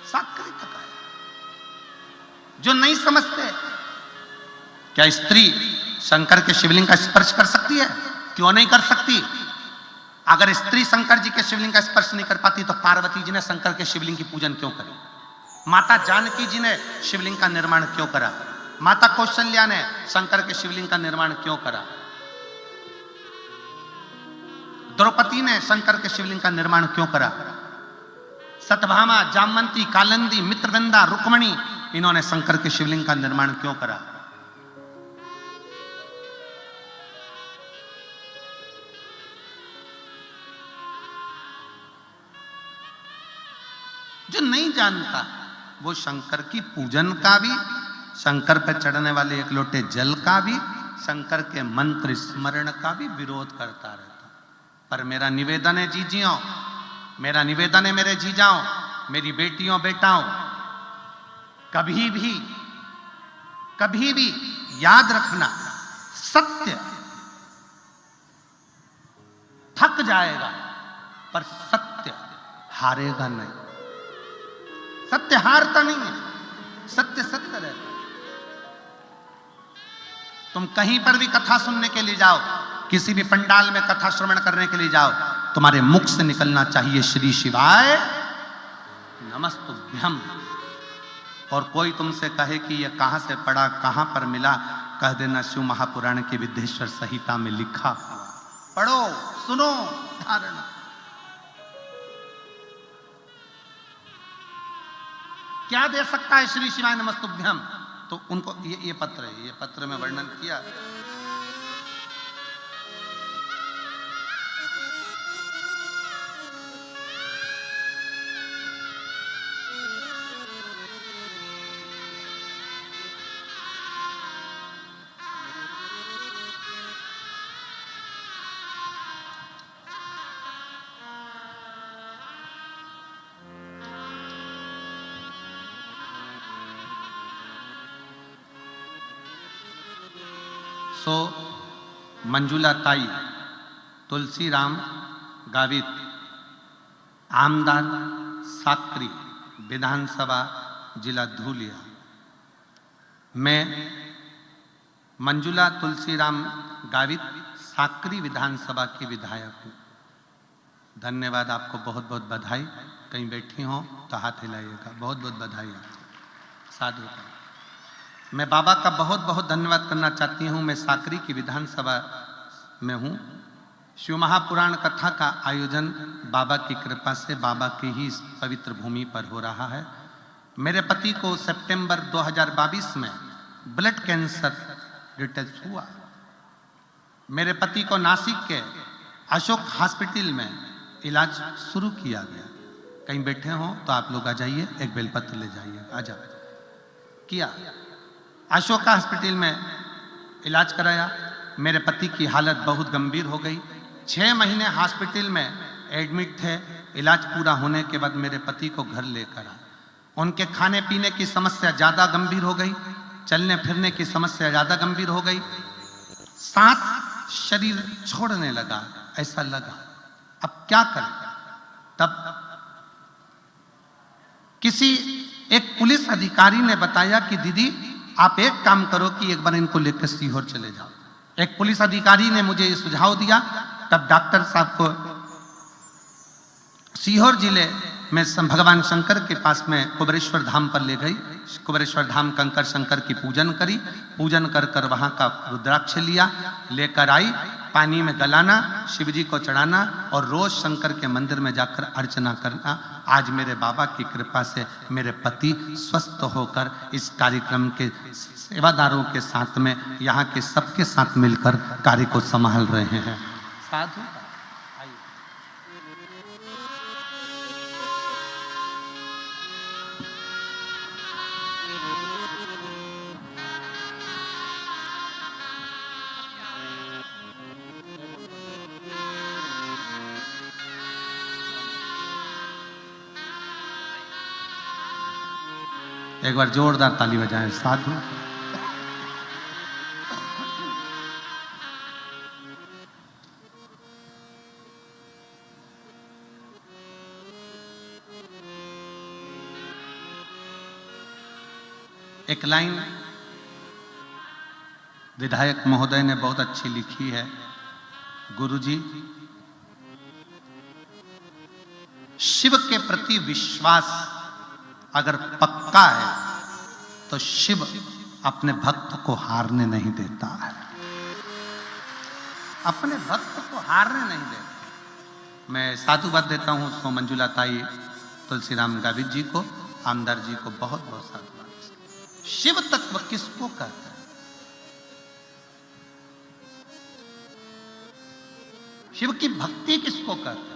साकरी तक आया। जो नहीं समझते, क्या स्त्री शंकर के शिवलिंग का स्पर्श कर सकती है? क्यों नहीं कर सकती? अगर स्त्री शंकर जी के शिवलिंग का स्पर्श नहीं कर पाती तो पार्वती जी ने शंकर के शिवलिंग की पूजन क्यों करी? माता जानकी जी ने शिवलिंग का निर्माण क्यों करा? माता कौशल्या ने शंकर के शिवलिंग का निर्माण क्यों करा? द्रौपदी ने शंकर के शिवलिंग का निर्माण क्यों करा? सतभामा, जामवंती, कालिंदी, मित्रविंदा, रुक्मणी, इन्होंने शंकर के शिवलिंग का निर्माण क्यों करा? जो नहीं जानता वो शंकर की पूजन का भी, शंकर पर चढ़ने वाले एक लोटे जल का भी, शंकर के मंत्र स्मरण का भी विरोध करता रहता। पर मेरा निवेदन है जीजियों, मेरा निवेदन है मेरे जीजाओं, मेरी बेटियों बेटाओं, कभी भी याद रखना, सत्य थक जाएगा पर सत्य हारेगा नहीं। सत्य हारता नहीं है, सत्य सत्य रहता। तुम कहीं पर भी कथा सुनने के लिए जाओ, किसी भी पंडाल में कथा श्रवण करने के लिए जाओ, तुम्हारे मुख से निकलना चाहिए श्री शिवाय नमस्तुभ्यम। और कोई तुमसे कहे कि यह कहां से पढ़ा, कहां पर मिला, कह देना शिव महापुराण की विद्येश्वर संहिता में लिखा हुआ। पढ़ो, सुनो, धारण। क्या दे सकता है श्री शिवाय नमस्तुभ्यम? तो उनको ये पत्र है, ये पत्र में वर्णन किया। सो मंजुला ताई, तुलसीराम गावित, आमदार साकरी, विधानसभा जिला धूलिया। मैं मंजुला तुलसीराम गावित, साकरी विधानसभा की विधायक हूँ। धन्यवाद, आपको बहुत बहुत बधाई। कहीं बैठी हो तो हाथ हिलाइएगा। बहुत बहुत बधाई आपको। साधु। मैं बाबा का बहुत बहुत धन्यवाद करना चाहती हूँ। मैं साकरी की विधानसभा में हूँ। शिव महापुराण कथा का आयोजन बाबा की कृपा से, बाबा की ही इस पवित्र भूमि पर हो रहा है। मेरे पति को सितंबर 2022 में ब्लड कैंसर डिटेक्ट हुआ। मेरे पति को नासिक के अशोक हॉस्पिटल में इलाज शुरू किया गया। कहीं बैठे हो तो आप लोग आ जाइए, एक बेलपत्र ले जाइए। आ जाओ। किया अशोक हॉस्पिटल में इलाज कराया। मेरे पति की हालत बहुत गंभीर हो गई। 6 महीने हॉस्पिटल में एडमिट थे। इलाज पूरा होने के बाद मेरे पति को घर लेकर आए। उनके खाने पीने की समस्या ज़्यादा गंभीर हो गई, चलने फिरने की समस्या ज़्यादा गंभीर हो गई। सांस शरीर छोड़ने लगा, ऐसा लगा अब क्या करें। तब किसी एक पुलिस अधिकारी ने बताया कि दीदी आप एक काम करो कि एक बार इनको लेकर सीहोर चले जाओ। एक पुलिस अधिकारी ने मुझे ये सुझाव दिया। तब डॉक्टर साहब को सीहोर जिले में भगवान शंकर के पास में कुबेरेश्वर धाम पर ले गई। कुबेरेश्वर धाम कंकर शंकर की पूजन करी। पूजन कर कर वहां का रुद्राक्ष लिया, लेकर आई। पानी में गलाना, शिवजी को चढ़ाना और रोज शंकर के मंदिर में जाकर अर्चना करना। आज मेरे बाबा की कृपा से मेरे पति स्वस्थ होकर इस कार्यक्रम के सेवादारों के साथ में, यहाँ के सबके साथ मिलकर कार्य को संभाल रहे हैं। साधु। एक बार जोरदार ताली बजाएं। साधु। एक लाइन विधायक महोदय ने बहुत अच्छी लिखी है। गुरुजी, शिव के प्रति विश्वास अगर पक्का है तो शिव अपने भक्त को हारने नहीं देता है। अपने भक्त को हारने नहीं देता। मैं साधुवाद देता हूं सो मंजुला ताई तुलसीराम गावित जी को, आमदार जी को बहुत बहुत साधुवाद। शिव तत्व किसको कहते हैं? शिव की भक्ति किसको कहते हैं?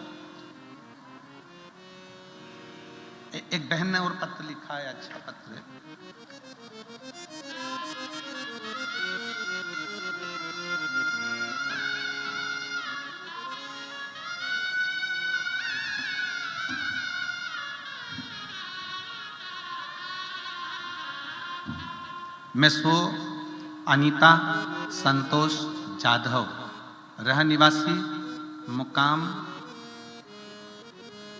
एक बहन ने और पत्र लिखा है, अच्छा पत्र है। मैं सो अनीता संतोष जाधव, रह निवासी, मुकाम,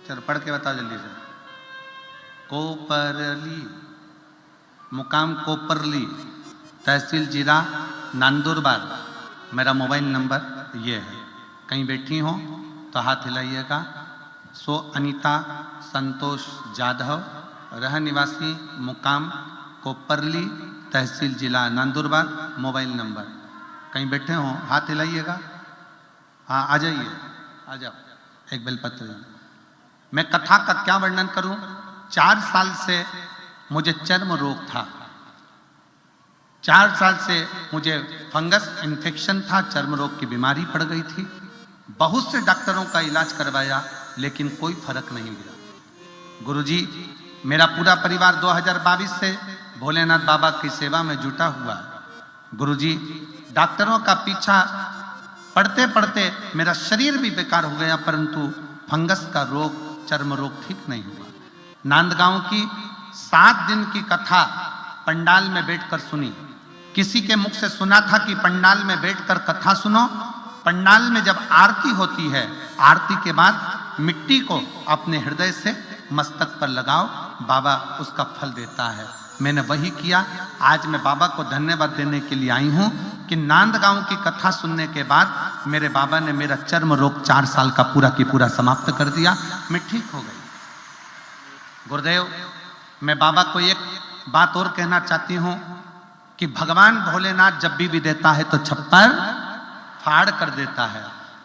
चल पढ़ के बताओ जल्दी से। कोपरली, मुकाम कोपरली, तहसील जिला नंदुरबार। मेरा मोबाइल नंबर ये है। कहीं बैठी हो तो हाथ हिलाइएगा। सो अनीता संतोष जाधव, रह निवासी, मुकाम कोपरली, तहसील जिला नंदुरबार। Mobile number. कहीं बैठे हो हाथ हिलाइएगा। हाँ आ जाइए, आ जाओ। एक बेलपत्र। मैं कथा का क्या वर्णन करूं। 4 साल से मुझे चर्म रोग था। 4 साल से मुझे फंगस इन्फेक्शन था, चर्म रोग की बीमारी पड़ गई थी। बहुत से डॉक्टरों का इलाज करवाया लेकिन कोई फर्क नहीं मिला। गुरुजी, मेरा पूरा परिवार 2022 से भोलेनाथ बाबा की सेवा में जुटा हुआ है। गुरुजी, डॉक्टरों का पीछा पढ़ते पढ़ते मेरा शरीर भी बेकार हो गया, परंतु फंगस का रोग, चर्म रोग ठीक नहीं हुआ। नांदगांव की 7 दिन की कथा पंडाल में बैठकर सुनी। किसी के मुख से सुना था कि पंडाल में बैठकर कथा सुनो, पंडाल में जब आरती होती है, आरती के बाद मिट्टी को अपने हृदय से मस्तक पर लगाओ, बाबा उसका फल देता है। मैंने वही किया। आज मैं बाबा को धन्यवाद देने के लिए आई हूं कि नांदगांव की कथा सुनने के बाद मेरे बाबा ने मेरा चर्म रोग 4 साल का पूरा की पूरा समाप्त कर दिया, मैं ठीक हो गई। गुरुदेव, मैं बाबा को एक बात और कहना चाहती हूं कि भगवान भोलेनाथ जब भी देता है तो छप्पर फाड़ कर देता है।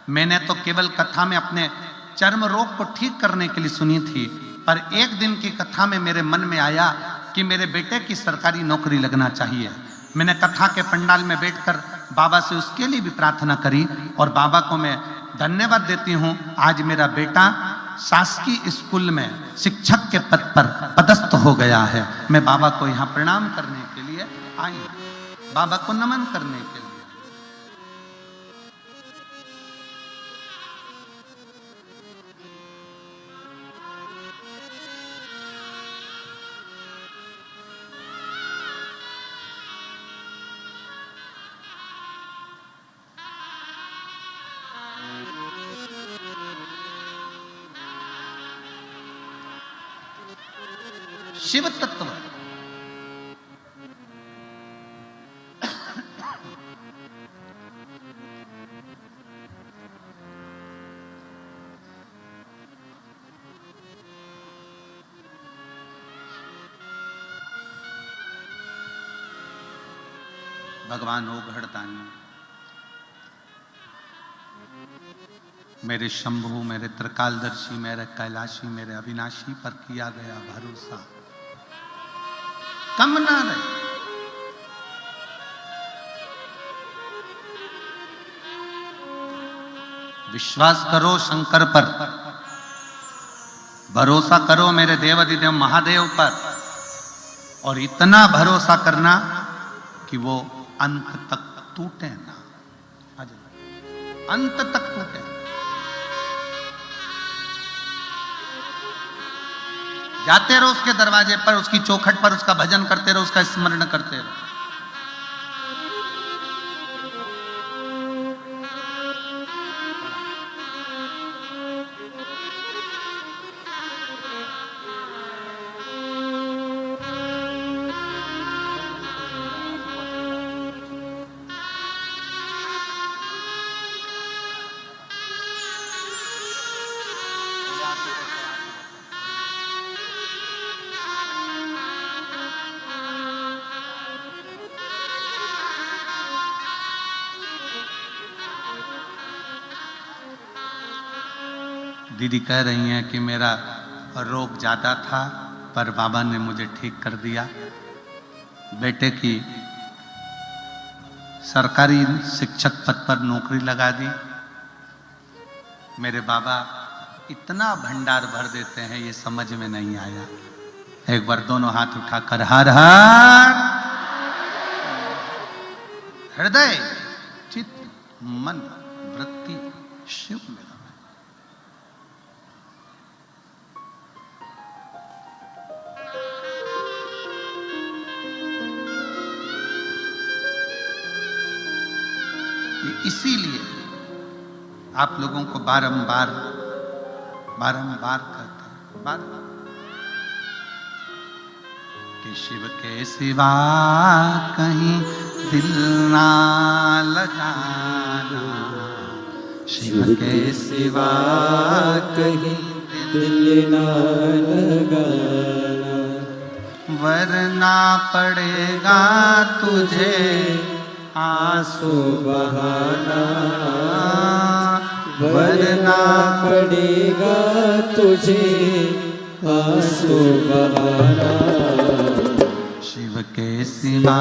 मैंने तो केवल कथा में अपने चर्म रोग को ठीक करने के लिए सुनी थी, पर एक दिन की कथा में मेरे मन में आया कि मेरे बेटे की सरकारी नौकरी लगना चाहिए। मैंने कथा के पंडाल में बैठकर बाबा से उसके लिए भी प्रार्थना करी और बाबा को मैं धन्यवाद देती हूं। आज मेरा बेटा शासकीय स्कूल में शिक्षक के पद पर पदस्थ हो गया है। मैं बाबा को यहां प्रणाम करने के लिए आई हूं, बाबा को नमन करने के लिए। शिव तत्व भगवान ओघड़दानी, मेरे शंभु, मेरे त्रिकालदर्शी, मेरे कैलाशी, मेरे अविनाशी पर किया गया भरोसा कम ना रहे। विश्वास करो शंकर पर, भरोसा करो मेरे देवाधिदेव महादेव पर, और इतना भरोसा करना कि वो अंत तक टूटे ना, अंत तक टूटे। जाते रहो उसके दरवाजे पर, उसकी चौखट पर, उसका भजन करते रहो, उसका स्मरण करते रहो। दीदी कह रही हैं कि मेरा रोग ज़्यादा था पर बाबा ने मुझे ठीक कर दिया। बेटे की सरकारी शिक्षक पद पर नौकरी लगा दी। मेरे बाबा इतना भंडार भर देते हैं, ये समझ में नहीं आया। एक बार दोनों हाथ उठाकर हर हर हृदय चित्त मन वृत्ति शिव में इसीलिए आप लोगों को बारंबार कहते हैं कि शिव के सिवा कहीं दिल ना लगाना, शिव के सिवा कहीं दिल ना लगाना, वरना पड़ेगा तुझे आंसू बहाना, वरना पड़ेगा तुझे आंसू बहाना। शिव के सिवा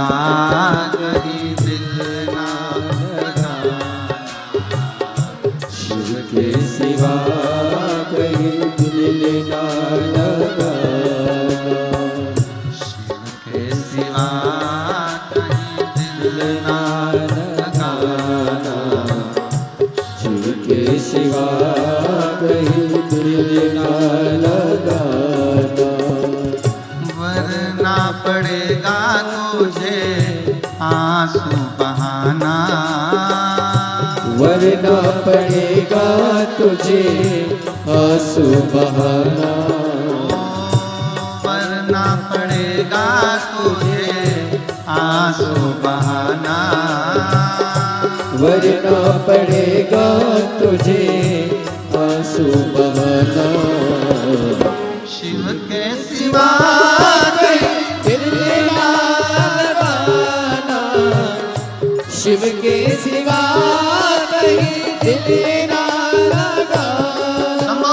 कहीं दिल ना लगाना, शिव के सिवा कहीं दिल ना लगाना, शिव के सिवा कहीं दिल ना लगाना, शिव के सिवा कहीं दिल ना लगाना, वरना पड़ेगा तुझे आंसू बहाना, वरना तुझे आंसू बहाना, वरना पड़ेगा तुझे आंसू बहाना, वरना पड़ेगा तुझे आंसू बहाना। शिव के सिवा दिल ना लगाना, शिव के सिवा कहीं दिल ना लगाना।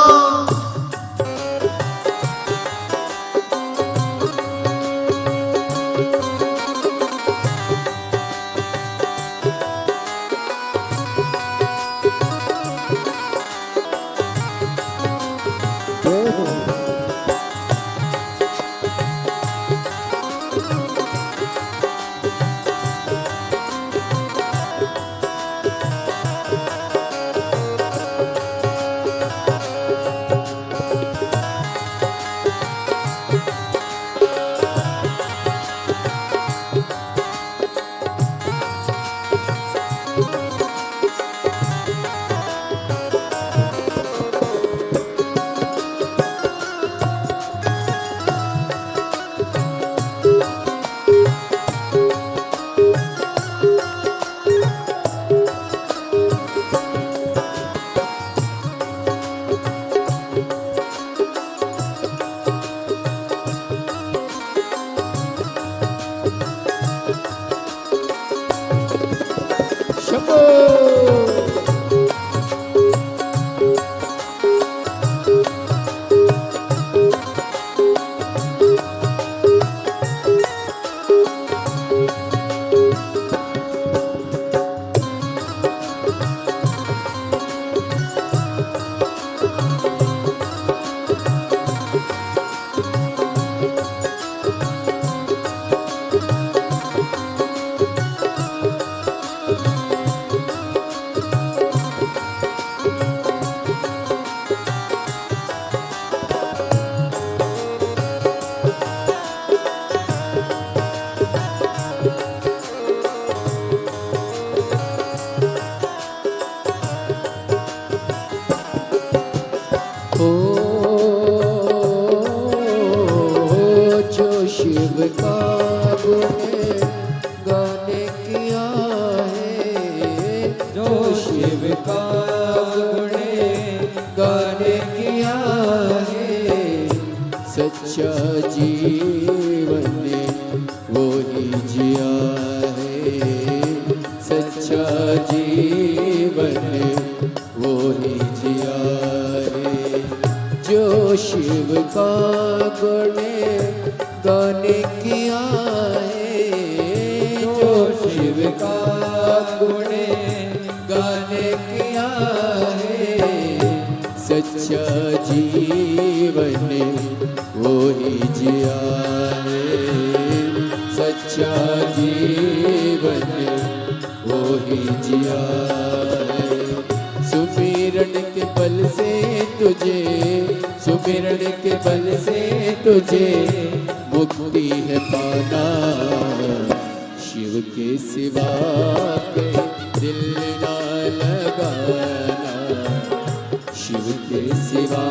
शिव का गुण गाने किया है, जो शिव का गुण गाने किया है, सच्चा जीवन वो ही जिया है, सच्चा जीवन वो ही जिया है। जो शिव का गुण गाने किया है, जो शिव का गुण गाने किया है, सच्चा जीवन वो ही जिया है, सच्चा जीवन वो ही जिया है। सुमिरन के बल से तुझे, सुमिरन के बल से तुझे मुक्ति है पाना, शिव के सिवा के दिल ना लगाना, शिव के सिवा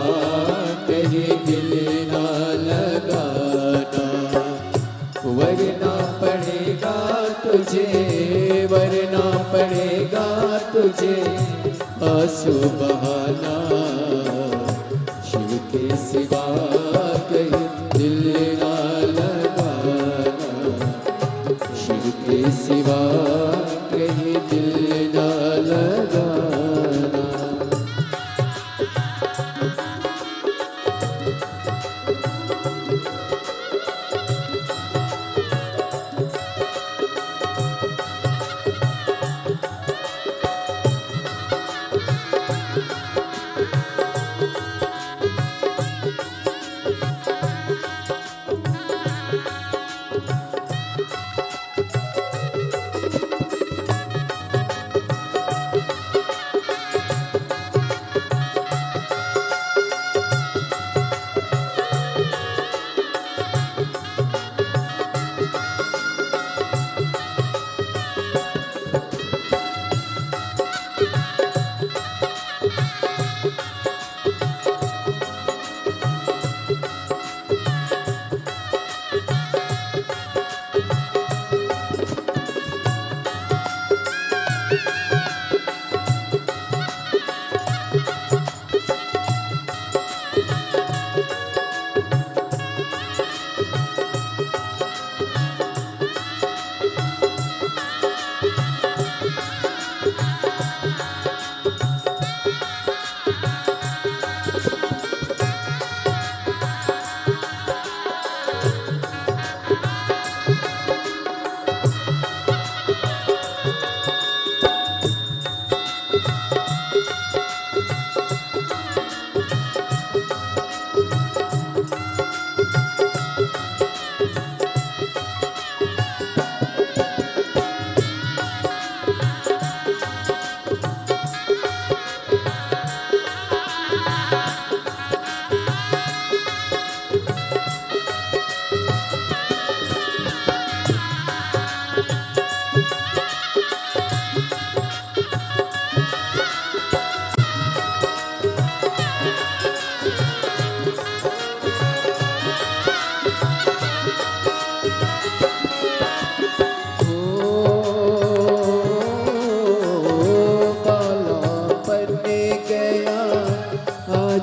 कहीं दिल ना लगाना। वरना पड़ेगा तुझे, वरना पड़ेगा तुझे आंसू बहाना, शिव के सिवा कहीं दिल ना लगाना, शिव के सिवा कहीं दिल ना लगाना।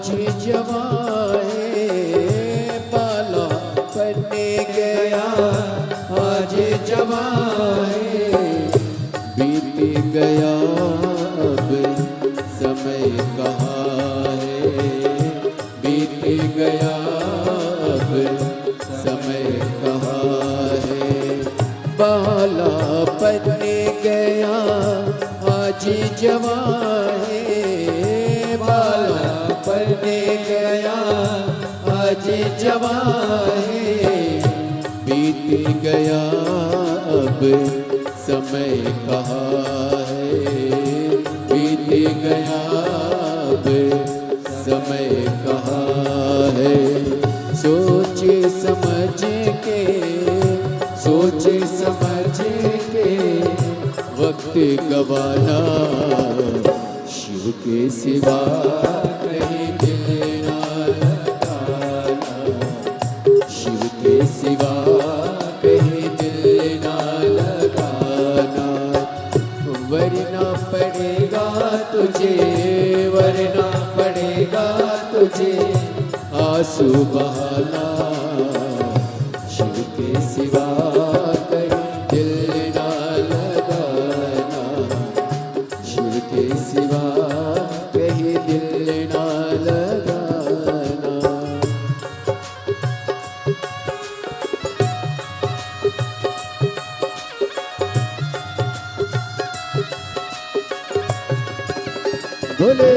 आज जवाए बाला बनने गया आज जवाए बीत गया अब समय कहाँ है बीत गया अब समय कहाँ है बाला बनने गया आज जवाए बाला बनने गया आज जवाए बीत गया अब समय कहाँ है बीत गया अब समय कहाँ है सोचे समझ के सोचे समझ के वक्त गवाना शिव के सिवा कहीं दिल ना लगाना शिव के सिवा कहीं दिल ना लगाना वरना पड़ेगा तुझे वरना पड़ेगा तुझे आंसू बहाना शिव के सिवा कहीं दिल ना लगाना शिव के सिवा कहीं दिल ना लगाना बोले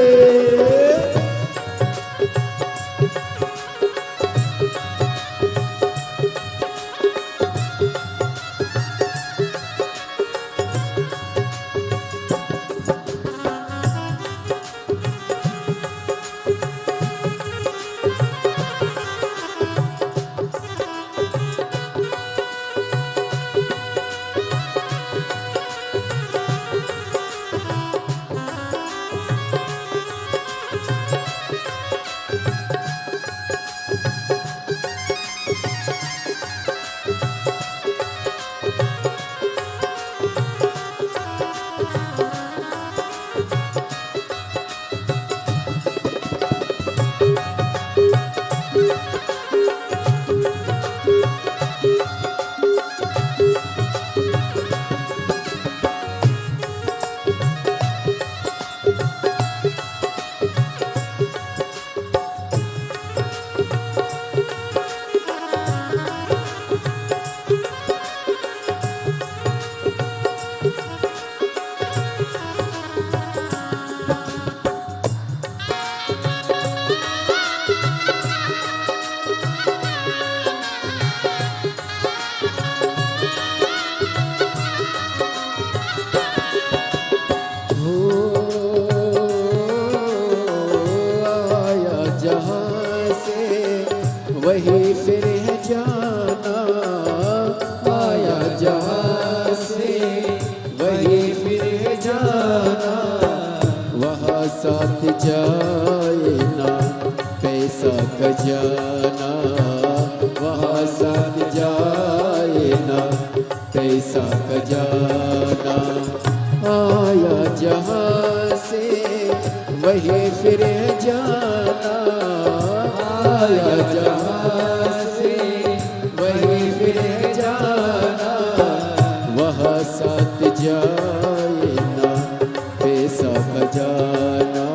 वही फिर है जाना आया जहाँ से वही फिर है जाना वहाँ साथ जाए ना पैसा खजाना वहाँ साथ जाए ना पैसा खजाना आया जहाँ से वही फिर है जाना आया जहाँ से वही फिर जाना वहाँ साथ जाए ना पैसा खजाना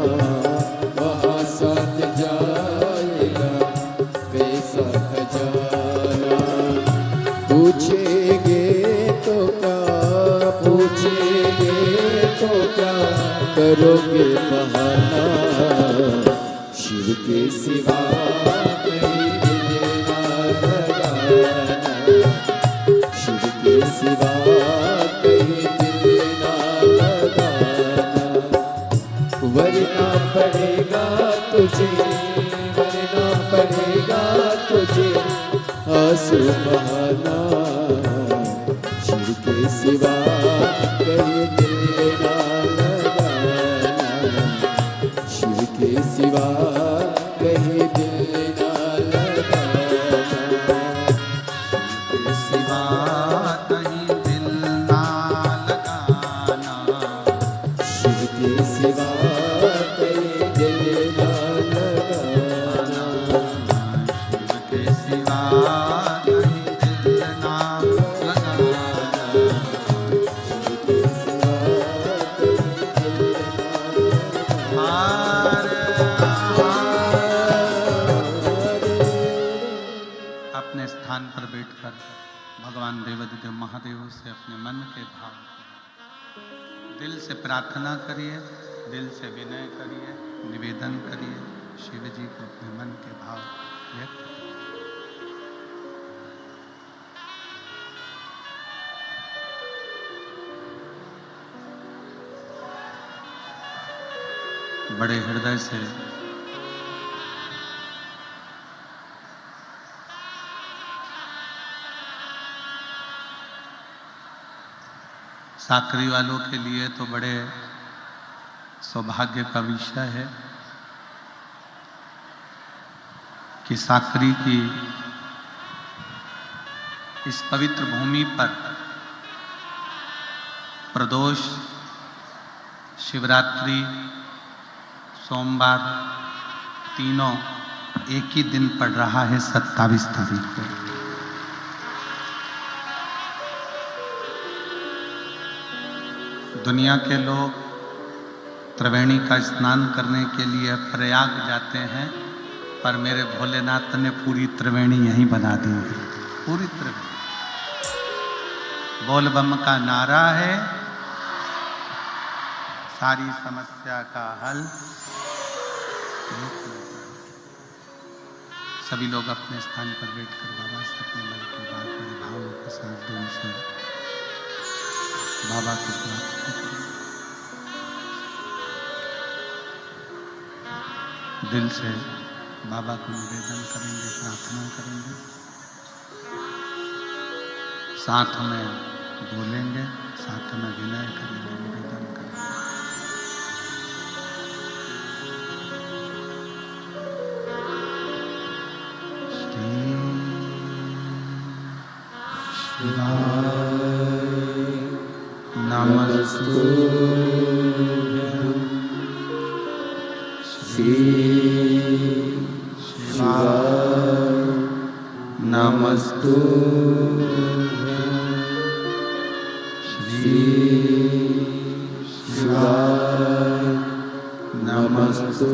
वहाँ साथ जाएगा पैसा खजाना पूछेंगे तो क्या करोगे बहाना शिव के सिवा कहीं दिल ना लगाना शिव के सिवा कहीं दिल ना लगाना वरना पड़ेगा तुझे वरना पड़ेगा तुझे आंसू बहाना शिव के सिवा कहीं दिल ना लगाना शिव के सिवा कहीं दिल ना लगाना सिवा कहीं दिल ना लगाना शिव के सिवा कहीं दिल ना लगाना भगवान देवादिदेव महादेव से अपने मन के भाव दिल से प्रार्थना करिए, दिल से विनय करिए, निवेदन करिए, शिव जी को अपने मन के भाव व्यक्त करिए। बड़े हृदय से साकरी वालों के लिए तो बड़े सौभाग्य का विषय है कि साकरी की इस पवित्र भूमि पर प्रदोष, शिवरात्रि, सोमवार तीनों एक ही दिन पड़ रहा है, 27 तारीख को। दुनिया के लोग त्रिवेणी का स्नान करने के लिए प्रयाग जाते हैं, पर मेरे भोलेनाथ ने पूरी त्रिवेणी यहीं बना दी है। पूरी त्रिवेणी बोल बम का नारा है, सारी समस्या का हल। सभी लोग अपने स्थान पर बैठकर बाबा से अपने मन की बात बड़े भावों के साथ दिल से बाबा को प्रार्थना करें। दिल से बाबा को निवेदन करेंगे, प्रार्थना करेंगे, साथ में बोलेंगे, साथ में विनय करेंगे, निवेदन करेंगे। नमस्तु श्री शिवाय नमस्तु श्री शिवाय नमस्तु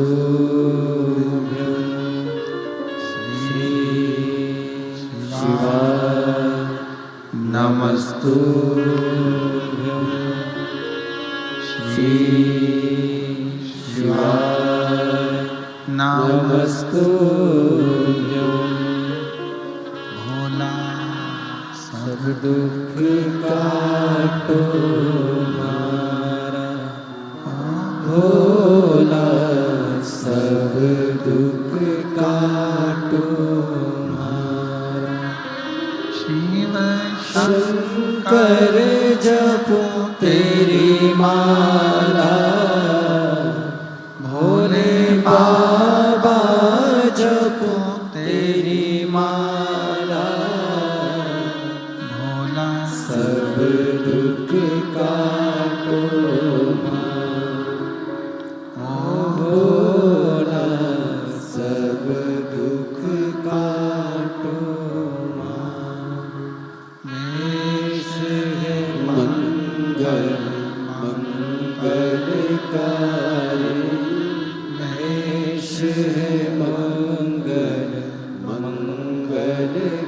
श्री शिवाय नमस्तु श्री शिवाय नमस्तु भोला सब दुख काटो मारा, भोला सब दुख काटो मारा। शिव शंकर जपो तेरी माला, भोले बाबा जपो तेरी माला, भोला सब दुख काटो मारा, भोला सब दुख काटो मारा। वेश है मंगल मंगलकारी, वेश है मंगल मंगलकारी।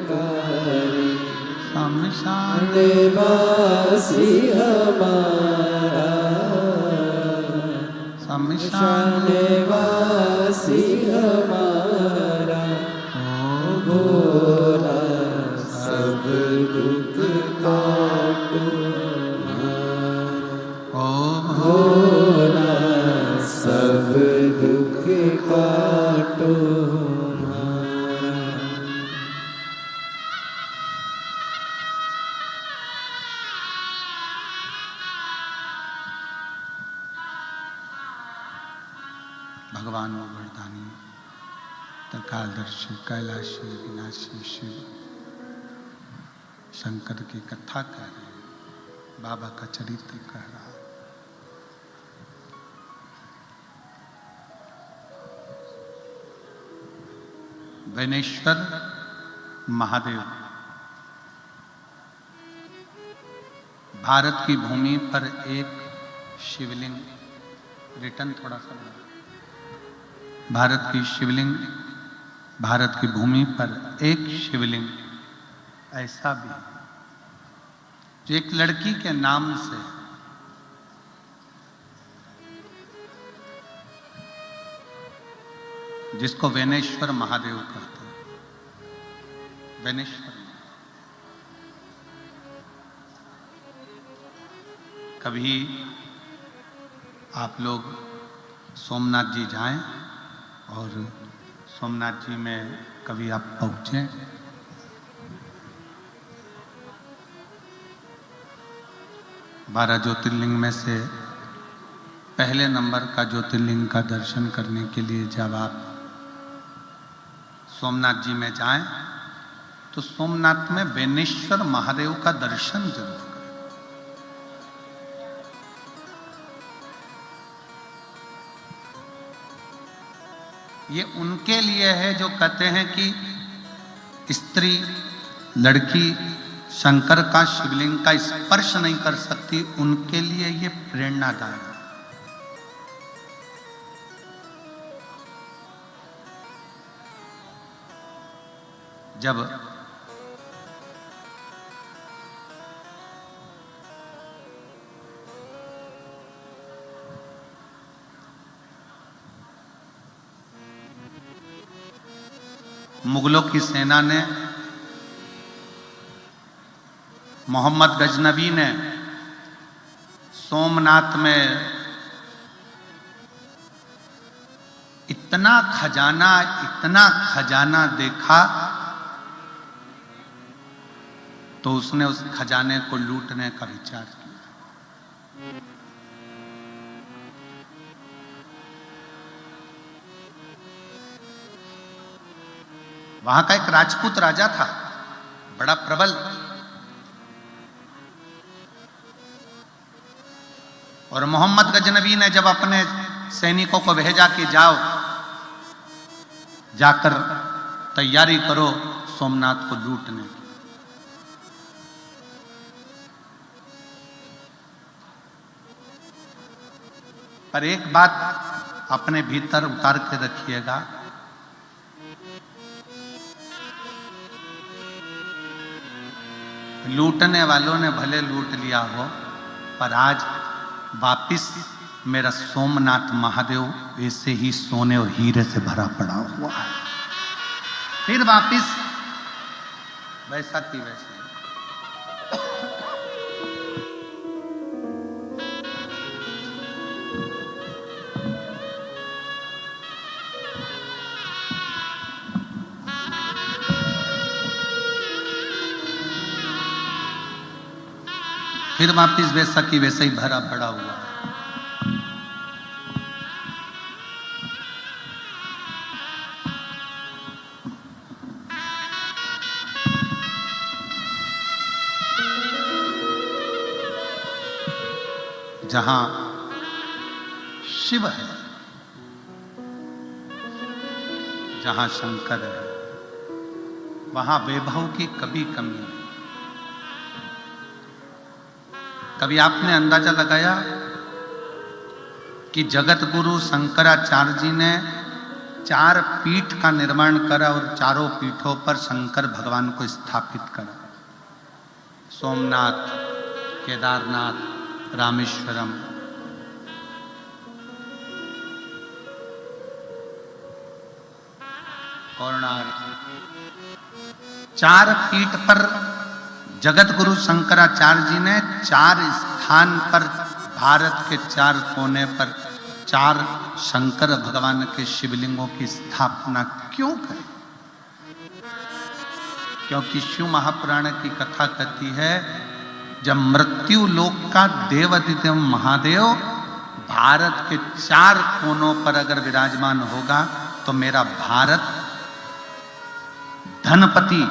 शमशान वासी हमारा, शमशान वासी हमारा, ओ भोला सब दुख काटो मारा, ओ भोला सब दुख काटो मारा। भगवान वरदानी त्रिकालदर्शी कैलाशी विनाशी शिव शंकर की कथा कह रहे हैं, बाबा का चरित्र कह रहा है। वैनेश्वर महादेव भारत की भूमि पर एक शिवलिंग, रिटर्न थोड़ा सा, भारत की शिवलिंग, भारत की भूमि पर एक शिवलिंग ऐसा भी जो एक लड़की के नाम से जिसको वेनेश्वर महादेव कहते हैं, वेनेश्वर। कभी आप लोग सोमनाथ जी जाएं और सोमनाथ जी में कभी आप पहुंचे, 12 ज्योतिर्लिंग में से पहले नंबर का ज्योतिर्लिंग का दर्शन करने के लिए जब आप सोमनाथ जी में जाएं तो सोमनाथ में वेनेश्वर महादेव का दर्शन जरूर करें। ये उनके लिए है जो कहते हैं कि स्त्री लड़की शंकर का शिवलिंग का स्पर्श नहीं कर सकती, उनके लिए ये प्रेरणादायक है। जब मुगलों की सेना ने, मोहम्मद गजनबी ने सोमनाथ में इतना खजाना देखा तो उसने उस खजाने को लूटने का विचार किया। वहां का एक राजपूत राजा था, बड़ा प्रबल, और मोहम्मद गजनबी ने जब अपने सैनिकों को भेजा कि जाओ, जाकर तैयारी करो सोमनाथ को लूटने की। पर एक बात अपने भीतर उतार के रखिएगा, लूटने वालों ने भले लूट लिया हो, पर आज वापिस मेरा सोमनाथ महादेव ऐसे ही सोने और हीरे से भरा पड़ा हुआ है। फिर वापिस वैसा की वैसे। फिर वापिस वैसा की वैसा ही भरा पड़ा हुआ। जहां शिव है, जहां शंकर है, वहां वैभव की कभी कमी नहीं। कभी आपने अंदाजा लगाया कि जगत गुरु शंकराचार्य जी ने 4 पीठ का निर्माण करा और चारों पीठों पर शंकर भगवान को स्थापित करा, सोमनाथ, केदारनाथ, रामेश्वरम। कोणार्क, 4 पीठ पर जगत गुरु शंकराचार्य जी ने 4 स्थान पर, भारत के 4 कोने पर 4 शंकर भगवान के शिवलिंगों की स्थापना क्यों करी? क्योंकि शिव महापुराण की कथा कहती है, जब मृत्यु लोक का देवादिदेव महादेव भारत के 4 कोनों पर अगर विराजमान होगा तो मेरा भारत धनपति,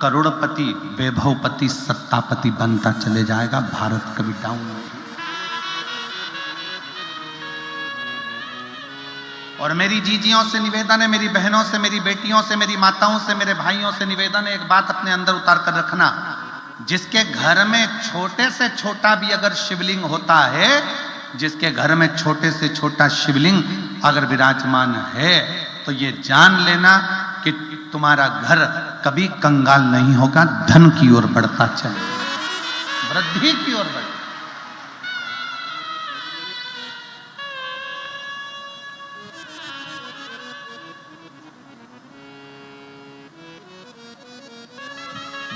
करोड़पति, वैभवपति, सत्तापति बनता चले जाएगा। भारत कभी डाउन नहीं। और मेरी जीजियों से निवेदन है, मेरी बहनों से, मेरी बेटियों से, मेरी माताओं से, मेरे भाइयों से निवेदन है, एक बात अपने अंदर उतार कर रखना, जिसके घर में छोटे से छोटा भी अगर शिवलिंग होता है, जिसके घर में छोटे से छोटा शिवलिंग अगर विराजमान है, तो ये जान लेना कि तुम्हारा घर कभी कंगाल नहीं होगा, धन की ओर बढ़ता चले। वृद्धि की ओर बढ़े।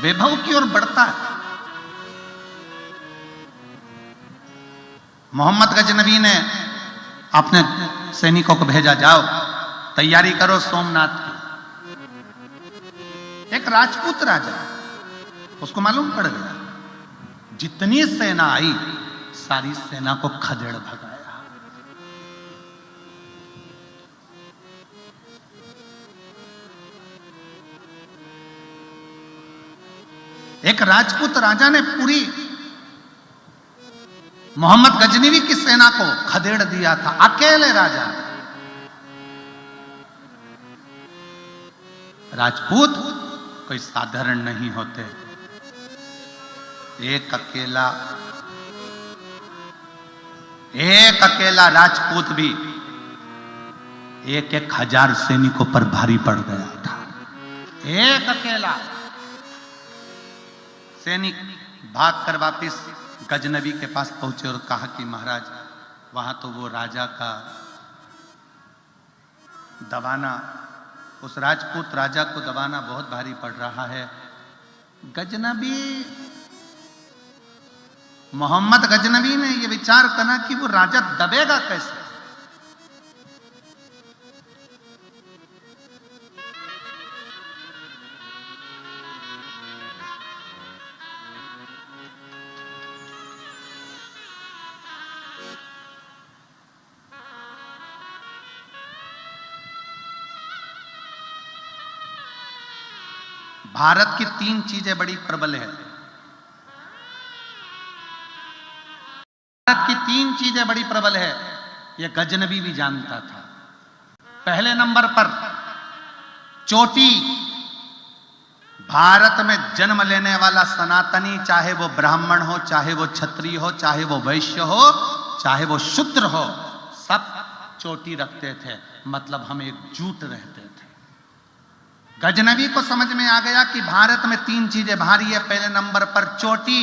वैभव की ओर बढ़ता है। मोहम्मद गजनवी ने अपने सैनिकों को भेजा, जाओ तैयारी करो सोमनाथ की। एक राजपूत राजा, उसको मालूम पड़ गया जितनी सेना आई सारी सेना को खदेड़ भगाया। एक राजपूत राजा ने पूरी मोहम्मद गजनवी की सेना को खदेड़ दिया था, अकेले राजा। राजपूत कोई साधारण नहीं होते। एक अकेला राजपूत भी 1,000 सैनिकों पर भारी पड़ गया था। एक अकेला सैनिक भागकर वापिस गजनवी के पास पहुंचे और कहा कि महाराज, वहां तो वो राजा का दबाना, उस राजपूत राजा को दबाना बहुत भारी पड़ रहा है। गजनवी, मोहम्मद गजनवी ने यह विचार करा कि वो राजा दबेगा कैसे। भारत की 3 चीजें बड़ी प्रबल है। भारत की 3 चीजें बड़ी प्रबल है, यह गजनवी भी जानता था। पहले नंबर पर चोटी। भारत में जन्म लेने वाला सनातनी, चाहे वो ब्राह्मण हो, चाहे वो क्षत्रिय हो, चाहे वो वैश्य हो, चाहे वो शूद्र हो, सब चोटी रखते थे। मतलब हम एकजुट रहते थे। गजनवी को समझ में आ गया कि भारत में 3 चीजें भारी है। पहले नंबर पर चोटी,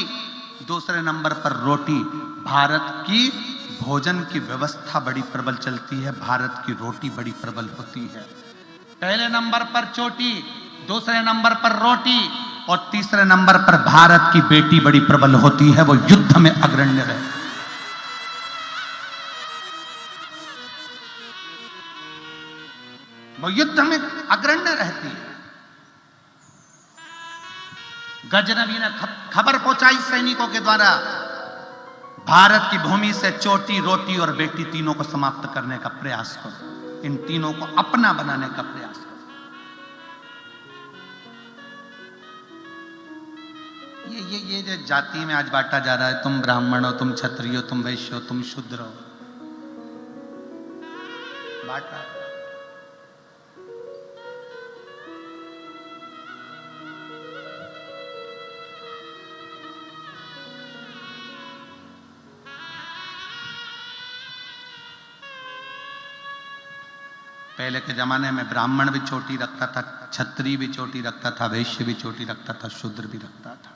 दूसरे नंबर पर रोटी। भारत की भोजन की व्यवस्था बड़ी प्रबल चलती है, भारत की रोटी बड़ी प्रबल होती है। पहले नंबर पर चोटी, दूसरे नंबर पर रोटी और तीसरे नंबर पर भारत की बेटी बड़ी प्रबल होती है, वो युद्ध में अग्रण्य रहे। वो युद्ध में अग्रण्य रहती है। गजनवी ने खबर पहुंचाई सैनिकों के द्वारा, भारत की भूमि से चोटी, रोटी और बेटी तीनों को समाप्त करने का प्रयास करो। इन तीनों को अपना बनाने का प्रयास करो। ये जो जाति में आज बांटा जा रहा है, तुम ब्राह्मण हो, तुम क्षत्रिय हो, तुम वैश्य हो, तुम शूद्र हो, बांटा। पहले के जमाने में ब्राह्मण भी चोटी रखता था, क्षत्रिय भी चोटी रखता था, वैश्य भी चोटी रखता था, शूद्र भी रखता था।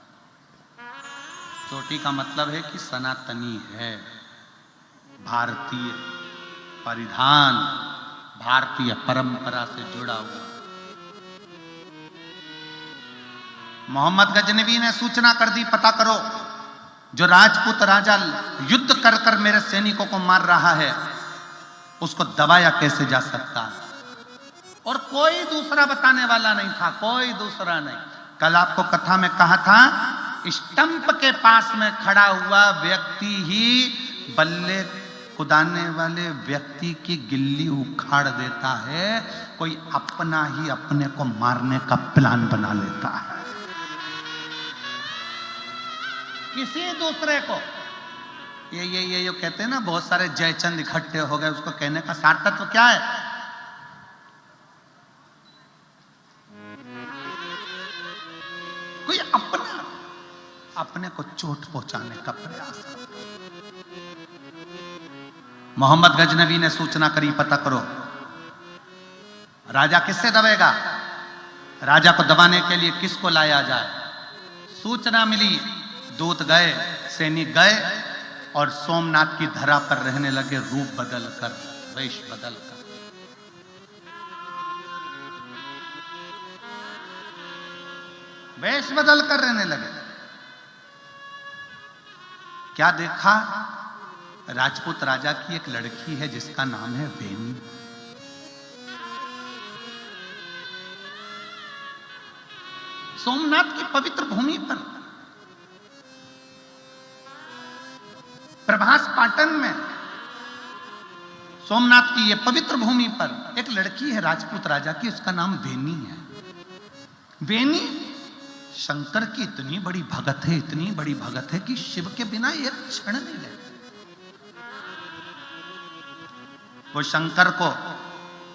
चोटी का मतलब है कि सनातनी है, भारतीय परिधान, भारतीय परंपरा से जुड़ा हुआ। मोहम्मद गजनवी ने सूचना कर दी, पता करो जो राजपूत राजा युद्ध कर कर मेरे सैनिकों को मार रहा है, उसको दबाया कैसे जा सकता है। और कोई दूसरा बताने वाला नहीं था, कोई दूसरा नहीं। कल आपको कथा में कहा था, स्टंप के पास में खड़ा हुआ व्यक्ति ही बल्ले कुदाने वाले व्यक्ति की गिल्ली उखाड़ देता है। कोई अपना ही अपने को मारने का प्लान बना लेता है, किसी दूसरे को। ये जो कहते हैं ना, बहुत सारे जयचंद इकट्ठे हो गए, उसको कहने का सार तत्व क्या है? कोई अपने को चोट पहुंचाने का प्रयास करता। मोहम्मद गजनवी ने सूचना करी, पता करो राजा किससे दबेगा, राजा को दबाने के लिए किसको लाया जाए। सूचना मिली दूत गए, सैनिक गए और सोमनाथ की धरा पर रहने लगे, रूप बदल कर, वेश बदल कर। वेश बदल कर रहने लगे। क्या देखा? राजपूत राजा की एक लड़की है जिसका नाम है बेनी। सोमनाथ की पवित्र भूमि पर, प्रभास पाटन में, सोमनाथ की यह पवित्र भूमि पर एक लड़की है राजपूत राजा की, उसका नाम बेनी है। बेनी शंकर की इतनी बड़ी भगत है, इतनी बड़ी भगत है कि शिव के बिना एक क्षण नहीं रहती। वो शंकर को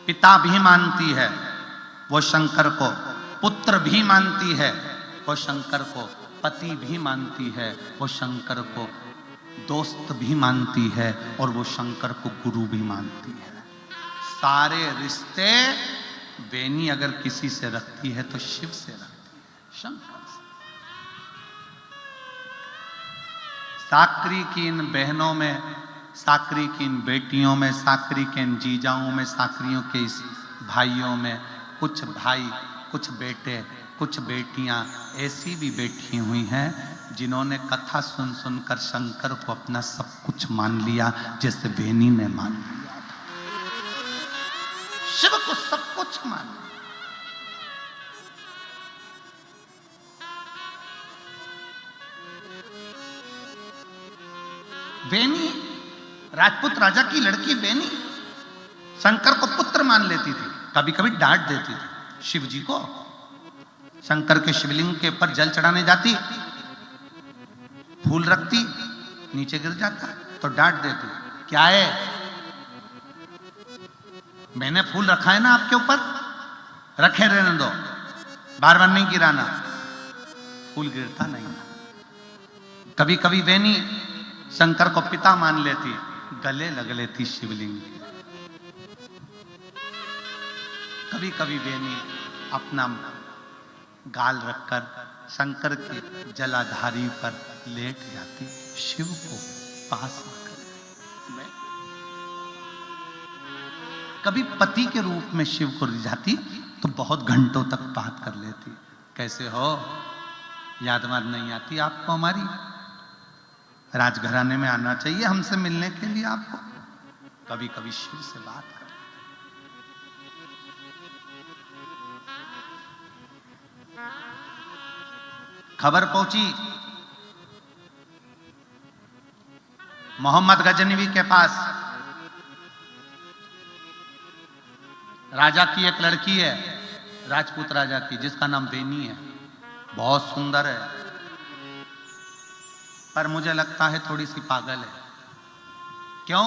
पिता भी मानती है, वो शंकर को पुत्र भी मानती है, वो शंकर को पति भी मानती है, वो शंकर को दोस्त भी मानती है और वो शंकर को गुरु भी मानती है। सारे रिश्ते बेनी अगर किसी से रखती है तो शिव से रखती है, शंकर से। साकरी की इन बहनों में, साकरी की इन बेटियों में, साकरी के इन जीजाओं में, साकरियों के इस भाइयों में, कुछ भाई, कुछ बेटे, कुछ बेटियां ऐसी भी बैठी हुई हैं जिन्होंने कथा सुन सुनकर शंकर को अपना सब कुछ मान लिया, जैसे बेनी ने मान लिया। शिव को सब कुछ मान लिया। बेनी, राजपूत राजा की लड़की बेनी शंकर को पुत्र मान लेती थी, कभी कभी डांट देती थी शिव जी को। शंकर के शिवलिंग के ऊपर जल चढ़ाने जाती, फूल रखती, नीचे गिर जाता तो डांट देती, क्या है, मैंने फूल रखा है ना आपके ऊपर, रखे रहने दो, बार बार नहीं गिराना। फूल गिरता नहीं। कभी कभी बेनी शंकर को पिता मान लेती, गले लग लेती शिवलिंग। कभी कभी बेनी अपना गाल रखकर शंकर की जलाधारी पर लेट जाती, शिव को पास आकर। कभी पति के रूप में शिव को रिझाती तो बहुत घंटों तक बात कर लेती, कैसे हो, याद वाद नहीं आती आपको हमारी, राजघराने में आना चाहिए हमसे मिलने के लिए आपको। कभी कभी शिव से बात कर। खबर पहुंची मोहम्मद गजनवी के पास, राजा की एक लड़की है, राजपूत राजा की, जिसका नाम बेनी है, बहुत सुंदर है, पर मुझे लगता है थोड़ी सी पागल है। क्यों?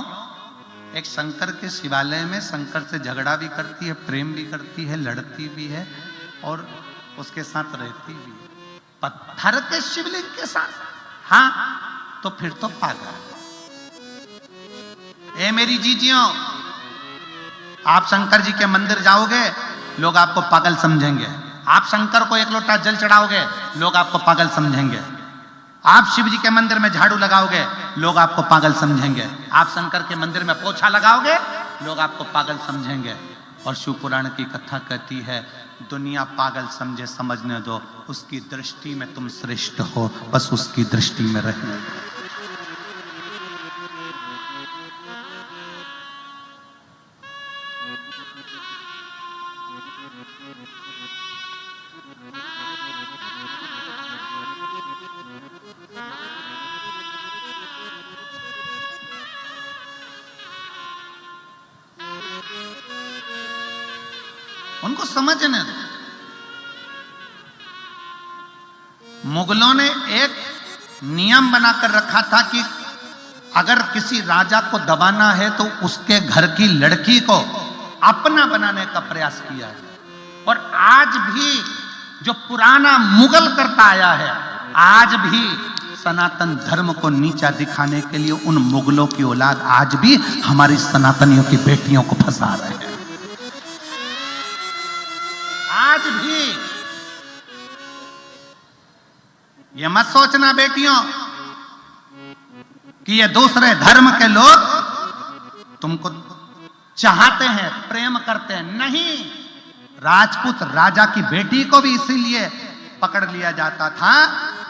एक शंकर के शिवालय में शंकर से झगड़ा भी करती है, प्रेम भी करती है, लड़ती भी है और उसके साथ रहती भी है, पत्थर के शिवलिंग के साथ। हाँ, तो फिर तो पागल। ए मेरी जीजियों, आप शंकर जी के मंदिर जाओगे, लोग आपको पागल समझेंगे। आप शंकर को एक लोटा जल चढ़ाओगे, लोग आपको पागल समझेंगे। आप शिव जी के मंदिर में झाड़ू लगाओगे, लोग आपको पागल समझेंगे। आप शंकर के मंदिर में पोछा लगाओगे, लोग आपको पागल समझेंगे। और शिव पुराण की कथा कहती है, दुनिया पागल समझे, समझने दो, उसकी दृष्टि में तुम श्रेष्ठ हो, बस उसकी दृष्टि में रहने दो। उनको समझने दो। मुगलों ने एक नियम बनाकर रखा था कि अगर किसी राजा को दबाना है तो उसके घर की लड़की को अपना बनाने का प्रयास किया है। और आज भी जो पुराना मुगल करता आया है, आज भी सनातन धर्म को नीचा दिखाने के लिए उन मुगलों की औलाद आज भी हमारी सनातनियों की बेटियों को फंसा रहे हैं। आज भी ये मत सोचना बेटियों कि ये दूसरे धर्म के लोग तुमको चाहते हैं, प्रेम करते हैं। नहीं, राजपूत राजा की बेटी को भी इसीलिए पकड़ लिया जाता था,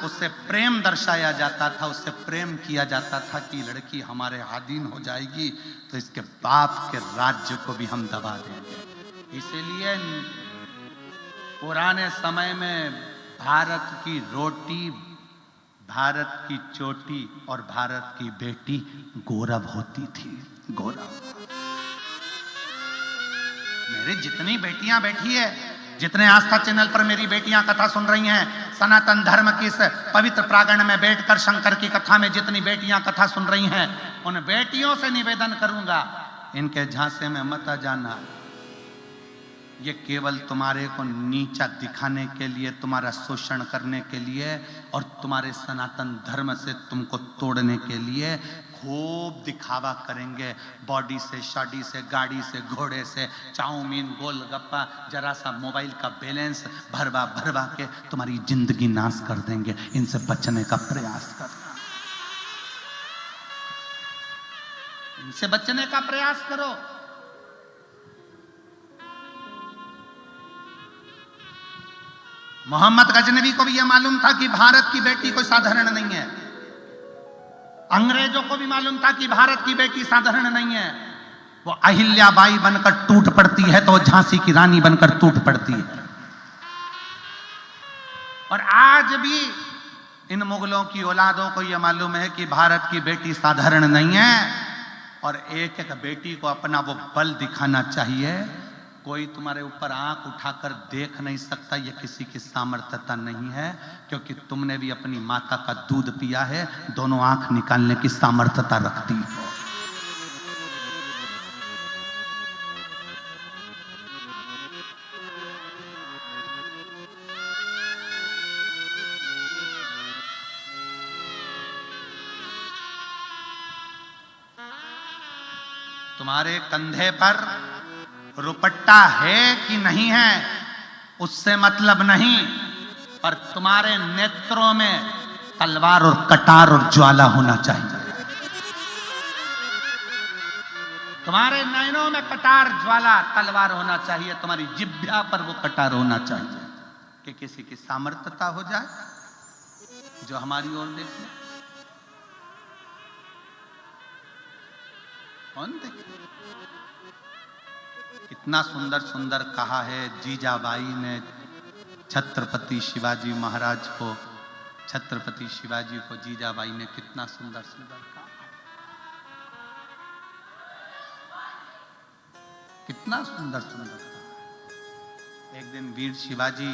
उससे प्रेम दर्शाया जाता था, उससे प्रेम किया जाता था कि लड़की हमारे अधीन हो जाएगी तो इसके बाप के राज्य को भी हम दबा देंगे। इसीलिए पुराने समय में भारत की रोटी, भारत की चोटी और भारत की बेटी गौरव होती थी। गौरव। मेरी जितनी बेटियां बैठी है, जितने आस्था चैनल पर मेरी बेटियां कथा सुन रही हैं, सनातन धर्म की इस पवित्र प्रांगण में बैठकर शंकर की कथा में जितनी बेटियां कथा सुन रही हैं, उन बेटियों से निवेदन करूंगा, इनके झांसे में मत आ जाना। ये केवल तुम्हारे को नीचा दिखाने के लिए, तुम्हारा शोषण करने के लिए और तुम्हारे सनातन धर्म से तुमको तोड़ने के लिए खूब दिखावा करेंगे। बॉडी से, शादी से, गाड़ी से, घोड़े से, चाउमीन, गोलगप्पा, जरा सा मोबाइल का बैलेंस भरवा भरवा के तुम्हारी जिंदगी नाश कर देंगे। इनसे बचने का प्रयास करना, इनसे बचने का प्रयास करो। मोहम्मद गजनवी को भी यह मालूम था कि भारत की बेटी कोई साधारण नहीं है। अंग्रेजों को भी मालूम था कि भारत की बेटी साधारण नहीं है। वो अहिल्याबाई बनकर टूट पड़ती है तो झांसी की रानी बनकर टूट पड़ती है। और आज भी इन मुगलों की औलादों को यह मालूम है कि भारत की बेटी साधारण नहीं है और एक एक बेटी को अपना वो बल दिखाना चाहिए। कोई तुम्हारे ऊपर आंख उठाकर देख नहीं सकता, यह किसी की सामर्थ्यता नहीं है, क्योंकि तुमने भी अपनी माता का दूध पिया है, दोनों आंख निकालने की सामर्थ्यता रखती हो। तुम्हारे कंधे पर रुपट्टा है कि नहीं है उससे मतलब नहीं, पर तुम्हारे नेत्रों में तलवार और कटार और ज्वाला होना चाहिए। तुम्हारे नयनों में कटार, ज्वाला, तलवार होना चाहिए। तुम्हारी जिह्वा पर वो कटार होना चाहिए कि किसी की सामर्थ्यता हो जाए जो हमारी ओर देखे। कौन देखे? इतना सुंदर सुंदर कहा है जीजाबाई ने छत्रपति शिवाजी महाराज को, छत्रपति शिवाजी को जीजाबाई ने कितना सुंदर सुंदर कहा, कितना सुंदर सुंदर कहा। एक दिन वीर शिवाजी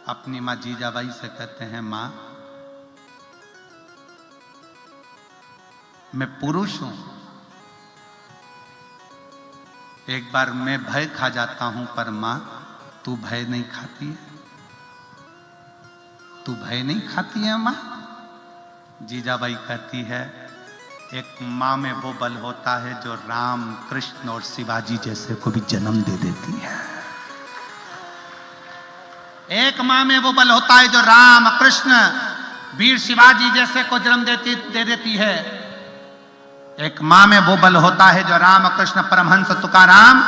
अपनी मां जीजाबाई से कहते हैं, मां मैं पुरुष हूं, एक बार मैं भय खा जाता हूं, पर मां तू भय नहीं खाती है, तू भय नहीं खाती है मां? जीजाबाई कहती है, एक मां में वो बल होता है जो राम, कृष्ण और शिवाजी जैसे को भी जन्म दे देती है। एक मां में वो बल होता है जो राम, कृष्ण, वीर शिवाजी जैसे को जन्म दे देती है। एक मां में वो बल होता है जो राम, कृष्ण, परमहंस तुकाराम,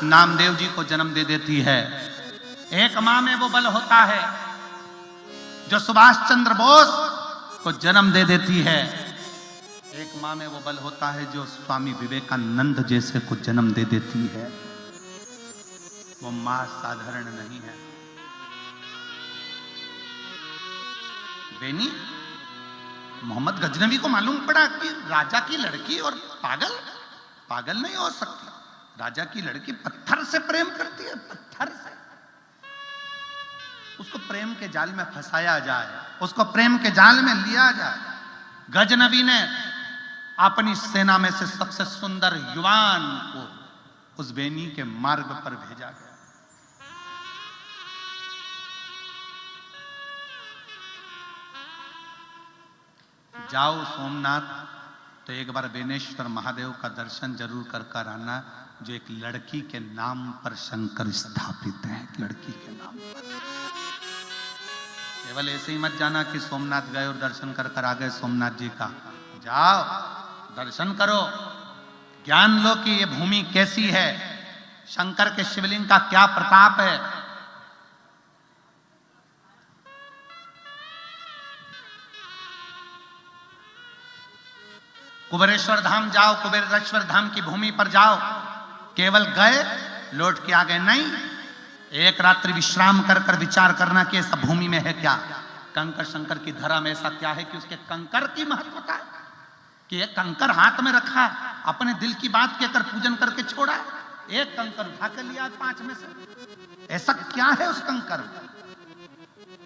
नामदेव जी को जन्म दे देती है। एक मां में वो बल होता है जो सुभाष चंद्र बोस को जन्म दे देती है। एक मां में वो बल होता है जो स्वामी विवेकानंद जैसे को जन्म दे देती है। वो मां साधारण नहीं है। बेनी, मोहम्मद गजनवी को मालूम पड़ा कि राजा की लड़की और पागल नहीं हो सकती। राजा की लड़की पत्थर से प्रेम करती है, पत्थर से। उसको प्रेम के जाल में फंसाया जाए, उसको प्रेम के जाल में लिया जाए। गजनवी ने अपनी सेना में से सबसे सुंदर युवान को उस बेनी के मार्ग पर भेजा गया। जाओ सोमनाथ तो एक बार बेनेश्वर महादेव का दर्शन जरूर कर आना, जो एक लड़की के नाम पर शंकर स्थापित है। लड़की के नाम पर केवल ऐसे ही मत जाना कि सोमनाथ गए और दर्शन कर कर आ गए सोमनाथ जी का। जाओ, दर्शन करो, ज्ञान लो कि ये भूमि कैसी है, शंकर के शिवलिंग का क्या प्रताप है। कुबेरेश्वर धाम जाओ, कुबेरेश्वर धाम की भूमि पर जाओ, केवल गए लौट के आ गए नहीं, एक रात्रि विश्राम कर कर विचार करना कि इस भूमि में है क्या, कंकर शंकर की धरा में ऐसा क्या है कि उसके कंकर की महत्वता है कि एक कंकर हाथ में रखा, अपने दिल की बात कहकर पूजन करके छोड़ा, एक कंकर उठा कर लिया 5 में से, ऐसा क्या है उस कंकर में?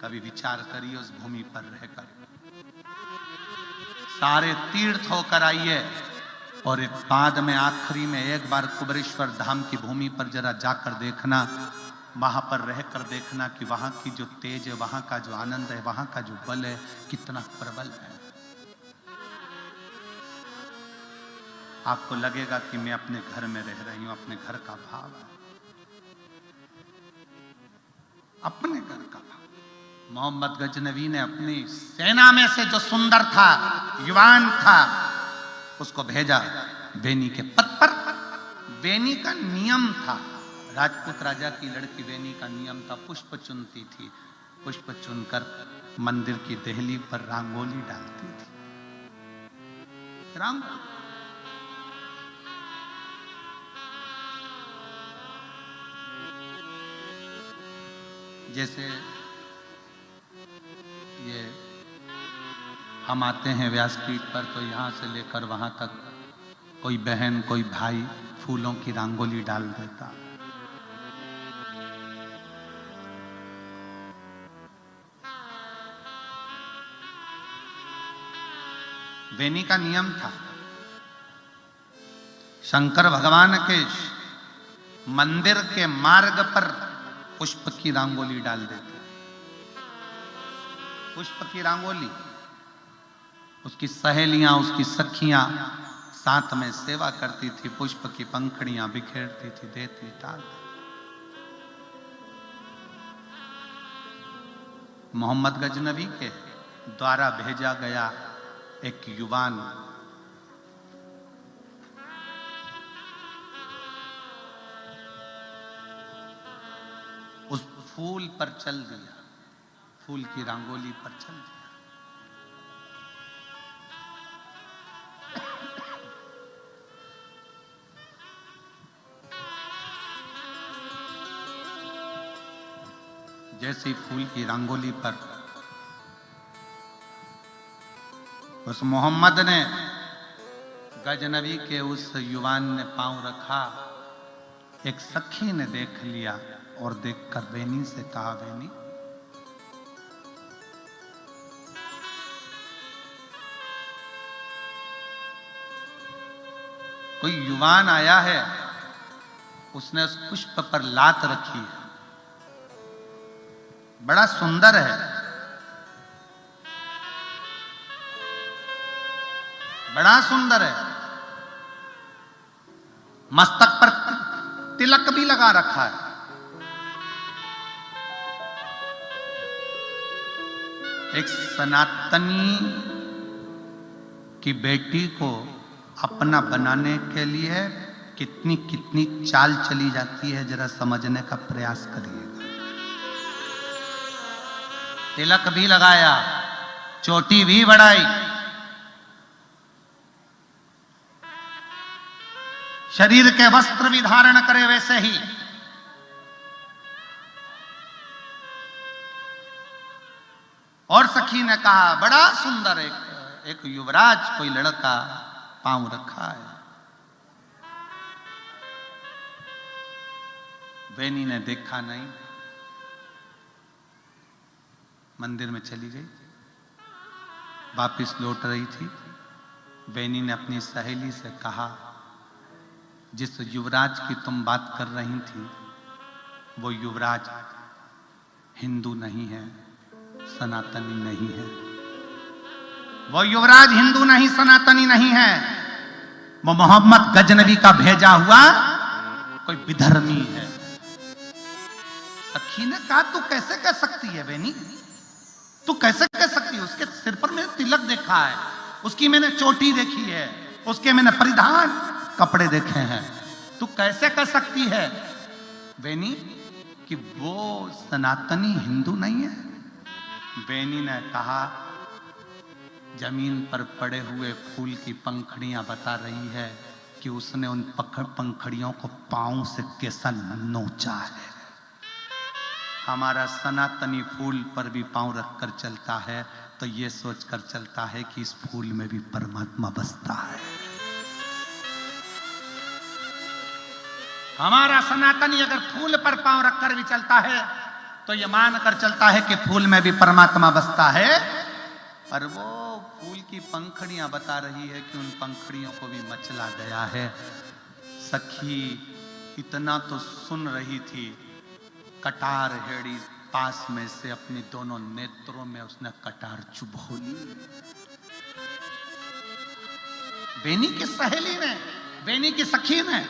कभी विचार करिए उस भूमि पर रहकर। सारे तीर्थ होकर आइए और एक बाद में आखिरी में एक बार कुबेरेश्वर धाम की भूमि पर जरा जाकर देखना, वहां पर रहकर देखना कि वहां की जो तेज है, वहां का जो आनंद है, वहां का जो बल है, कितना प्रबल है। आपको लगेगा कि मैं अपने घर में रह रही हूं, अपने घर का भाव है, अपने घर का भाव। मोहम्मद गजनवी ने अपनी सेना में से जो सुंदर था, युवान था, उसको भेजा बेनी के पद पर। बेनी का नियम था, राजपूत राजा की लड़की बेनी का नियम था, पुष्प चुनती थी, पुष्प चुनकर मंदिर की देहली पर रंगोली डालती थी। रंगोली जैसे ये हम आते हैं व्यासपीठ पर तो यहाँ से लेकर वहाँ तक कोई बहन कोई भाई फूलों की रंगोली डाल देता। बेनी का नियम था, शंकर भगवान के मंदिर के मार्ग पर पुष्प की रंगोली डाल देते। पुष्प की रंगोली, उसकी सहेलियां, उसकी सखियां साथ में सेवा करती थी, पुष्प की पंखड़ियां बिखेरती थी, देती टाल। मोहम्मद गजनवी के द्वारा भेजा गया एक युवान उस फूल पर चल दिया, फूल की रंगोली पर चल दिया। जैसी फूल की रंगोली पर उस मोहम्मद ने, गजनवी के उस युवान ने पांव रखा, एक सखी ने देख लिया और देखकर बेनी से कहा, बेनी कोई युवान आया है, उसने उस पुष्प पर लात रखी है, बड़ा सुंदर है, बड़ा सुंदर है, मस्तक पर तिलक भी लगा रखा है। एक सनातनी की बेटी को अपना बनाने के लिए कितनी कितनी चाल चली जाती है, जरा समझने का प्रयास करिएगा। तिलक भी लगाया, चोटी भी बढ़ाई, शरीर के वस्त्र भी धारण करे वैसे ही। और सखी ने कहा, बड़ा सुंदर एक युवराज कोई लड़का पांव रखा है। बेनी ने देखा नहीं, मंदिर में चली गई, वापिस लौट रही थी। बेनी ने अपनी सहेली से कहा, जिस युवराज की तुम बात कर रही थी, वो युवराज हिंदू नहीं है, सनातनी नहीं है। वो युवराज हिंदू नहीं, सनातनी नहीं है, वो मोहम्मद गजनवी का भेजा हुआ कोई विधर्मी है। सखी ने कहा, तू कैसे कह सकती है बेनी, तू कैसे कह सकती है? उसके सिर पर मैंने तिलक देखा है, उसकी मैंने चोटी देखी है, उसके मैंने परिधान कपड़े देखे हैं। तू कैसे कह सकती है बेनी कि वो सनातनी हिंदू नहीं है? बेनी ने कहा, जमीन पर पड़े हुए फूल की पंखड़ियां बता रही है कि उसने उन पंखड़ियों को पांव से कैसा नोचा है। हमारा सनातनी फूल पर भी पांव रखकर चलता है तो ये सोचकर चलता है कि इस फूल में भी परमात्मा बसता है। हमारा सनातनी अगर फूल पर पांव रखकर भी चलता है तो ये मानकर चलता है कि फूल में भी परमात्मा बसता है। और वो फूल की पंखड़ियां बता रही है कि उन पंखड़ियों को भी मचला गया है। सखी इतना तो सुन रही थी, कटार हेड़ी पास में से अपनी दोनों नेत्रों में उसने कटार चुभो ली। बेनी की सहेली ने, बेनी की सखी ने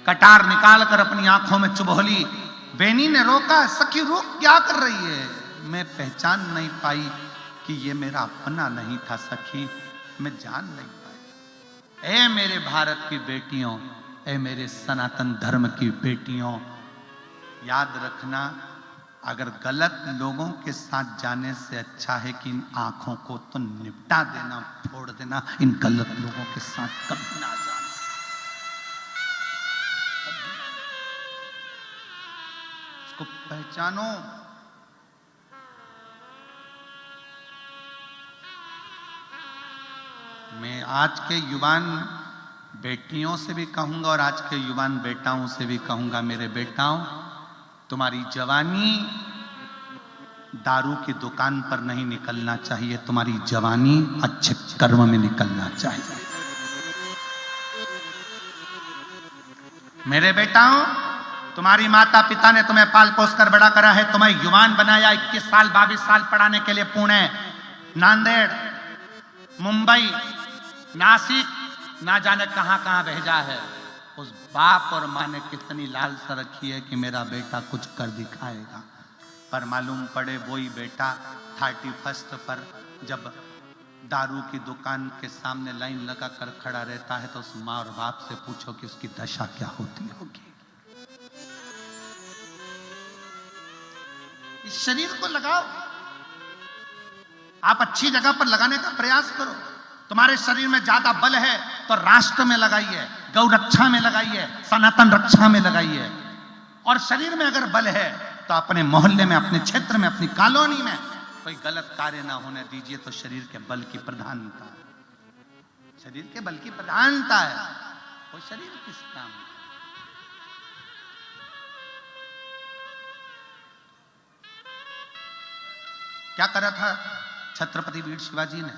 कटार निकालकर अपनी आंखों में चुभो ली। बेनी ने रोका, सखी रुक, क्या कर रही है? मैं पहचान नहीं पाई कि ये मेरा अपना नहीं था सखी, मैं जान नहीं पाई। ए मेरे भारत की बेटियों, ए मेरे सनातन धर्म की बेटियों, याद रखना, अगर गलत लोगों के साथ जाने से अच्छा है कि इन आंखों को तो निपटा देना, फोड़ देना। इन गलत लोगों के साथ कभी ना जाना। इसको पहचानो। मैं आज के युवान बेटियों से भी कहूंगा और आज के युवान बेटाओं से भी कहूंगा, मेरे बेटाओं, तुम्हारी जवानी दारू की दुकान पर नहीं निकलना चाहिए, तुम्हारी जवानी अच्छे कर्म में निकलना चाहिए। मेरे बेटाओं, तुम्हारी माता पिता ने तुम्हें पाल पोस कर बड़ा करा है, तुम्हें युवान बनाया। 21 साल 22 साल पढ़ाने के लिए पुणे, नांदेड़, मुंबई, नासिक, ना जाने कहां कहां भेजा है। उस बाप और मां ने कितनी लालसा रखी है कि मेरा बेटा कुछ कर दिखाएगा, पर मालूम पड़े वही बेटा 31 पर जब दारू की दुकान के सामने लाइन लगा कर खड़ा रहता है तो उस मां और बाप से पूछो कि उसकी दशा क्या होती होगी। इस शरीर को लगाओ, आप अच्छी जगह पर लगाने का प्रयास करो। तुम्हारे शरीर में ज्यादा बल है तो राष्ट्र में लगाइए, गौ रक्षा में लगाइए, सनातन रक्षा में लगाइए। और शरीर में अगर बल है तो अपने मोहल्ले में, अपने क्षेत्र में, अपनी कॉलोनी में कोई गलत कार्य ना होने दीजिए। तो शरीर के बल की प्रधानता, शरीर के बल की प्रधानता है। वो शरीर किस काम का? क्या करा था छत्रपति वीर शिवाजी ने?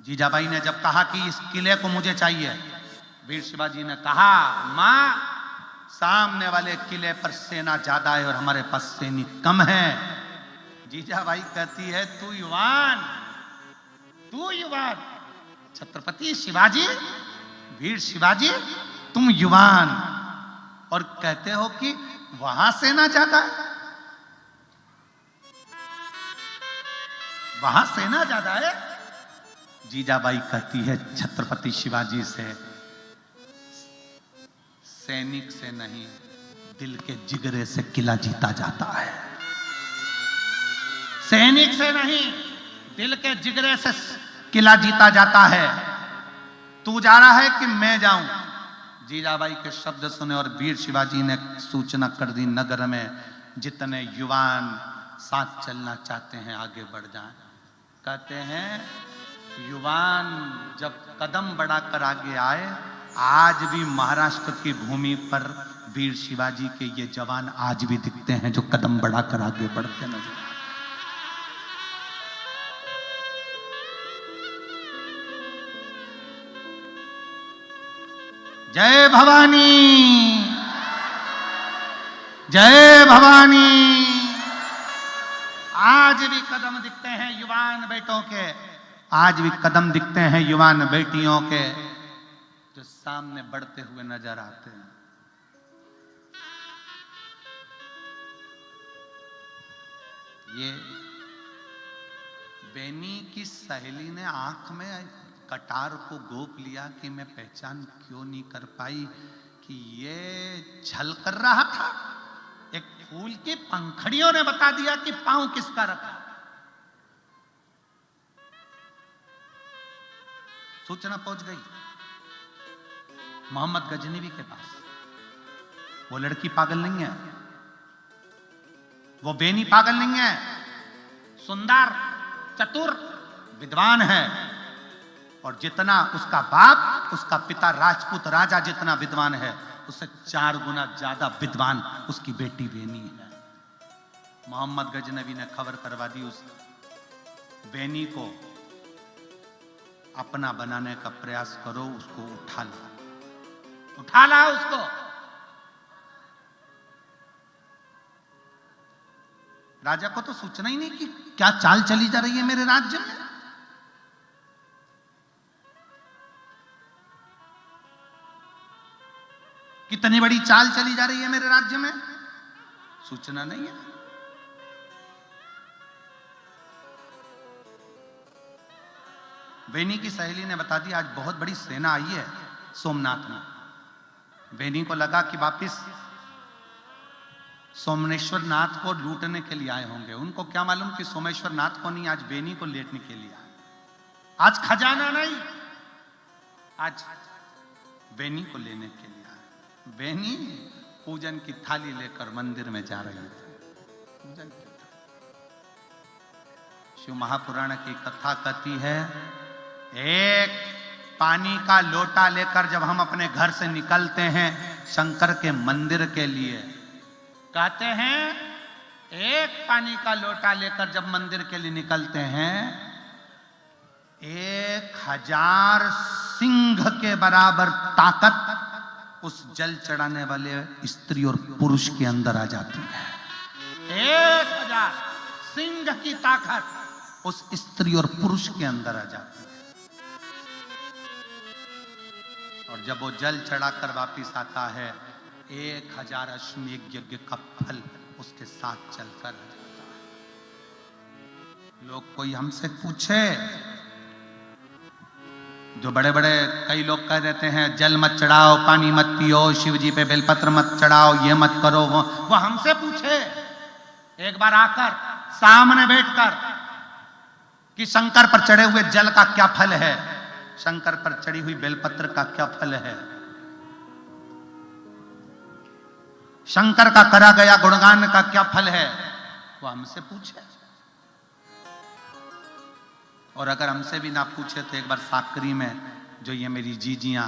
जीजाबाई ने जब कहा कि इस किले को मुझे चाहिए, वीर शिवाजी ने कहा, मां, सामने वाले किले पर सेना ज्यादा है और हमारे पास सैनिक कम है। जीजाबाई कहती है, तू युवान, तू युवान, छत्रपति शिवाजी, वीर शिवाजी, तुम युवान, और कहते हो कि वहां सेना ज्यादा है, वहां सेना ज्यादा है। जीजाबाई कहती है छत्रपति शिवाजी से, सैनिक से नहीं, दिल के जिगरे से किला जीता जाता है। सैनिक से नहीं, दिल के जिगरे से किला जीता जाता है। तू जा रहा है कि मैं जाऊं? जीजाबाई के शब्द सुने और वीर शिवाजी ने सूचना कर दी, नगर में जितने युवान साथ चलना चाहते हैं आगे बढ़ जाएं। कहते हैं, युवान जब कदम बढ़ाकर आगे आए, आज भी महाराष्ट्र की भूमि पर वीर शिवाजी के ये जवान आज भी दिखते हैं जो कदम बढ़ाकर आगे बढ़ते नजर। जय भवानी, जय भवानी। आज भी कदम दिखते हैं युवान बेटों के, आज भी कदम दिखते हैं युवान बेटियों के जो सामने बढ़ते हुए नजर आते हैं। ये बेनी की सहेली ने आंख में कटार को गोप लिया कि मैं पहचान क्यों नहीं कर पाई कि ये छल कर रहा था। एक फूल की पंखड़ियों ने बता दिया कि पांव किसका रखा। सूचना पहुंच गई मोहम्मद गजनवी के पास। वो लड़की पागल नहीं है, वो बेनी पागल नहीं है, सुंदर चतुर विद्वान है। और जितना उसका बाप, उसका पिता राजपूत राजा जितना विद्वान है, उससे 4 गुना ज्यादा विद्वान उसकी बेटी बेनी है। मोहम्मद गजनवी ने खबर करवा दी उस बेनी को, अपना बनाने का प्रयास करो, उसको उठा ला उसको। राजा को तो सूचना ही नहीं कि क्या चाल चली जा रही है मेरे राज्य में। कितनी बड़ी चाल चली जा रही है मेरे राज्य में, सूचना नहीं है। बेनी की सहेली ने बता दी आज बहुत बड़ी सेना आई है सोमनाथ में। बेनी को लगा कि वापिस सोमेश्वर नाथ को लूटने के लिए आए होंगे। उनको क्या मालूम कि सोमेश्वर नाथ को नहीं, आज बेनी को लेटने के लिए आए। आज खजाना नहीं, आज बेनी को लेने के लिए आए। बेनी पूजन की थाली लेकर मंदिर में जा रही थी। शिव महापुराण की कथा कहती है, एक पानी का लोटा लेकर जब हम अपने घर से निकलते हैं शंकर के मंदिर के लिए, कहते हैं एक पानी का लोटा लेकर जब मंदिर के लिए निकलते हैं 1000 सिंह के बराबर ताकत उस जल चढ़ाने वाले स्त्री और पुरुष के अंदर आ जाती है। 1000 सिंह की ताकत उस स्त्री और पुरुष के अंदर आ जाती है। और जब वो जल चढ़ाकर वापिस आता है 1000 अश्वमेध यज्ञ का फल उसके साथ चलकर आ जाता है। लोग कोई हमसे पूछे, जो बड़े बड़े कई लोग कह देते हैं जल मत चढ़ाओ, पानी मत पियो, शिव जी पे बेलपत्र मत चढ़ाओ, ये मत करो, वो हमसे पूछे एक बार आकर सामने बैठकर कि शंकर पर चढ़े हुए जल का क्या फल है, शंकर पर चढ़ी हुई बेलपत्र का क्या फल है, शंकर का करा गया गुणगान का क्या फल है, वो हमसे पूछे। और अगर हमसे भी ना पूछे तो एक बार साकरी में जो ये मेरी जीजियां,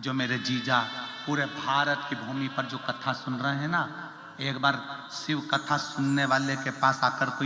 जो मेरे जीजा पूरे भारत की भूमि पर जो कथा सुन रहे हैं ना, एक बार शिव कथा सुनने वाले के पास आकर कोई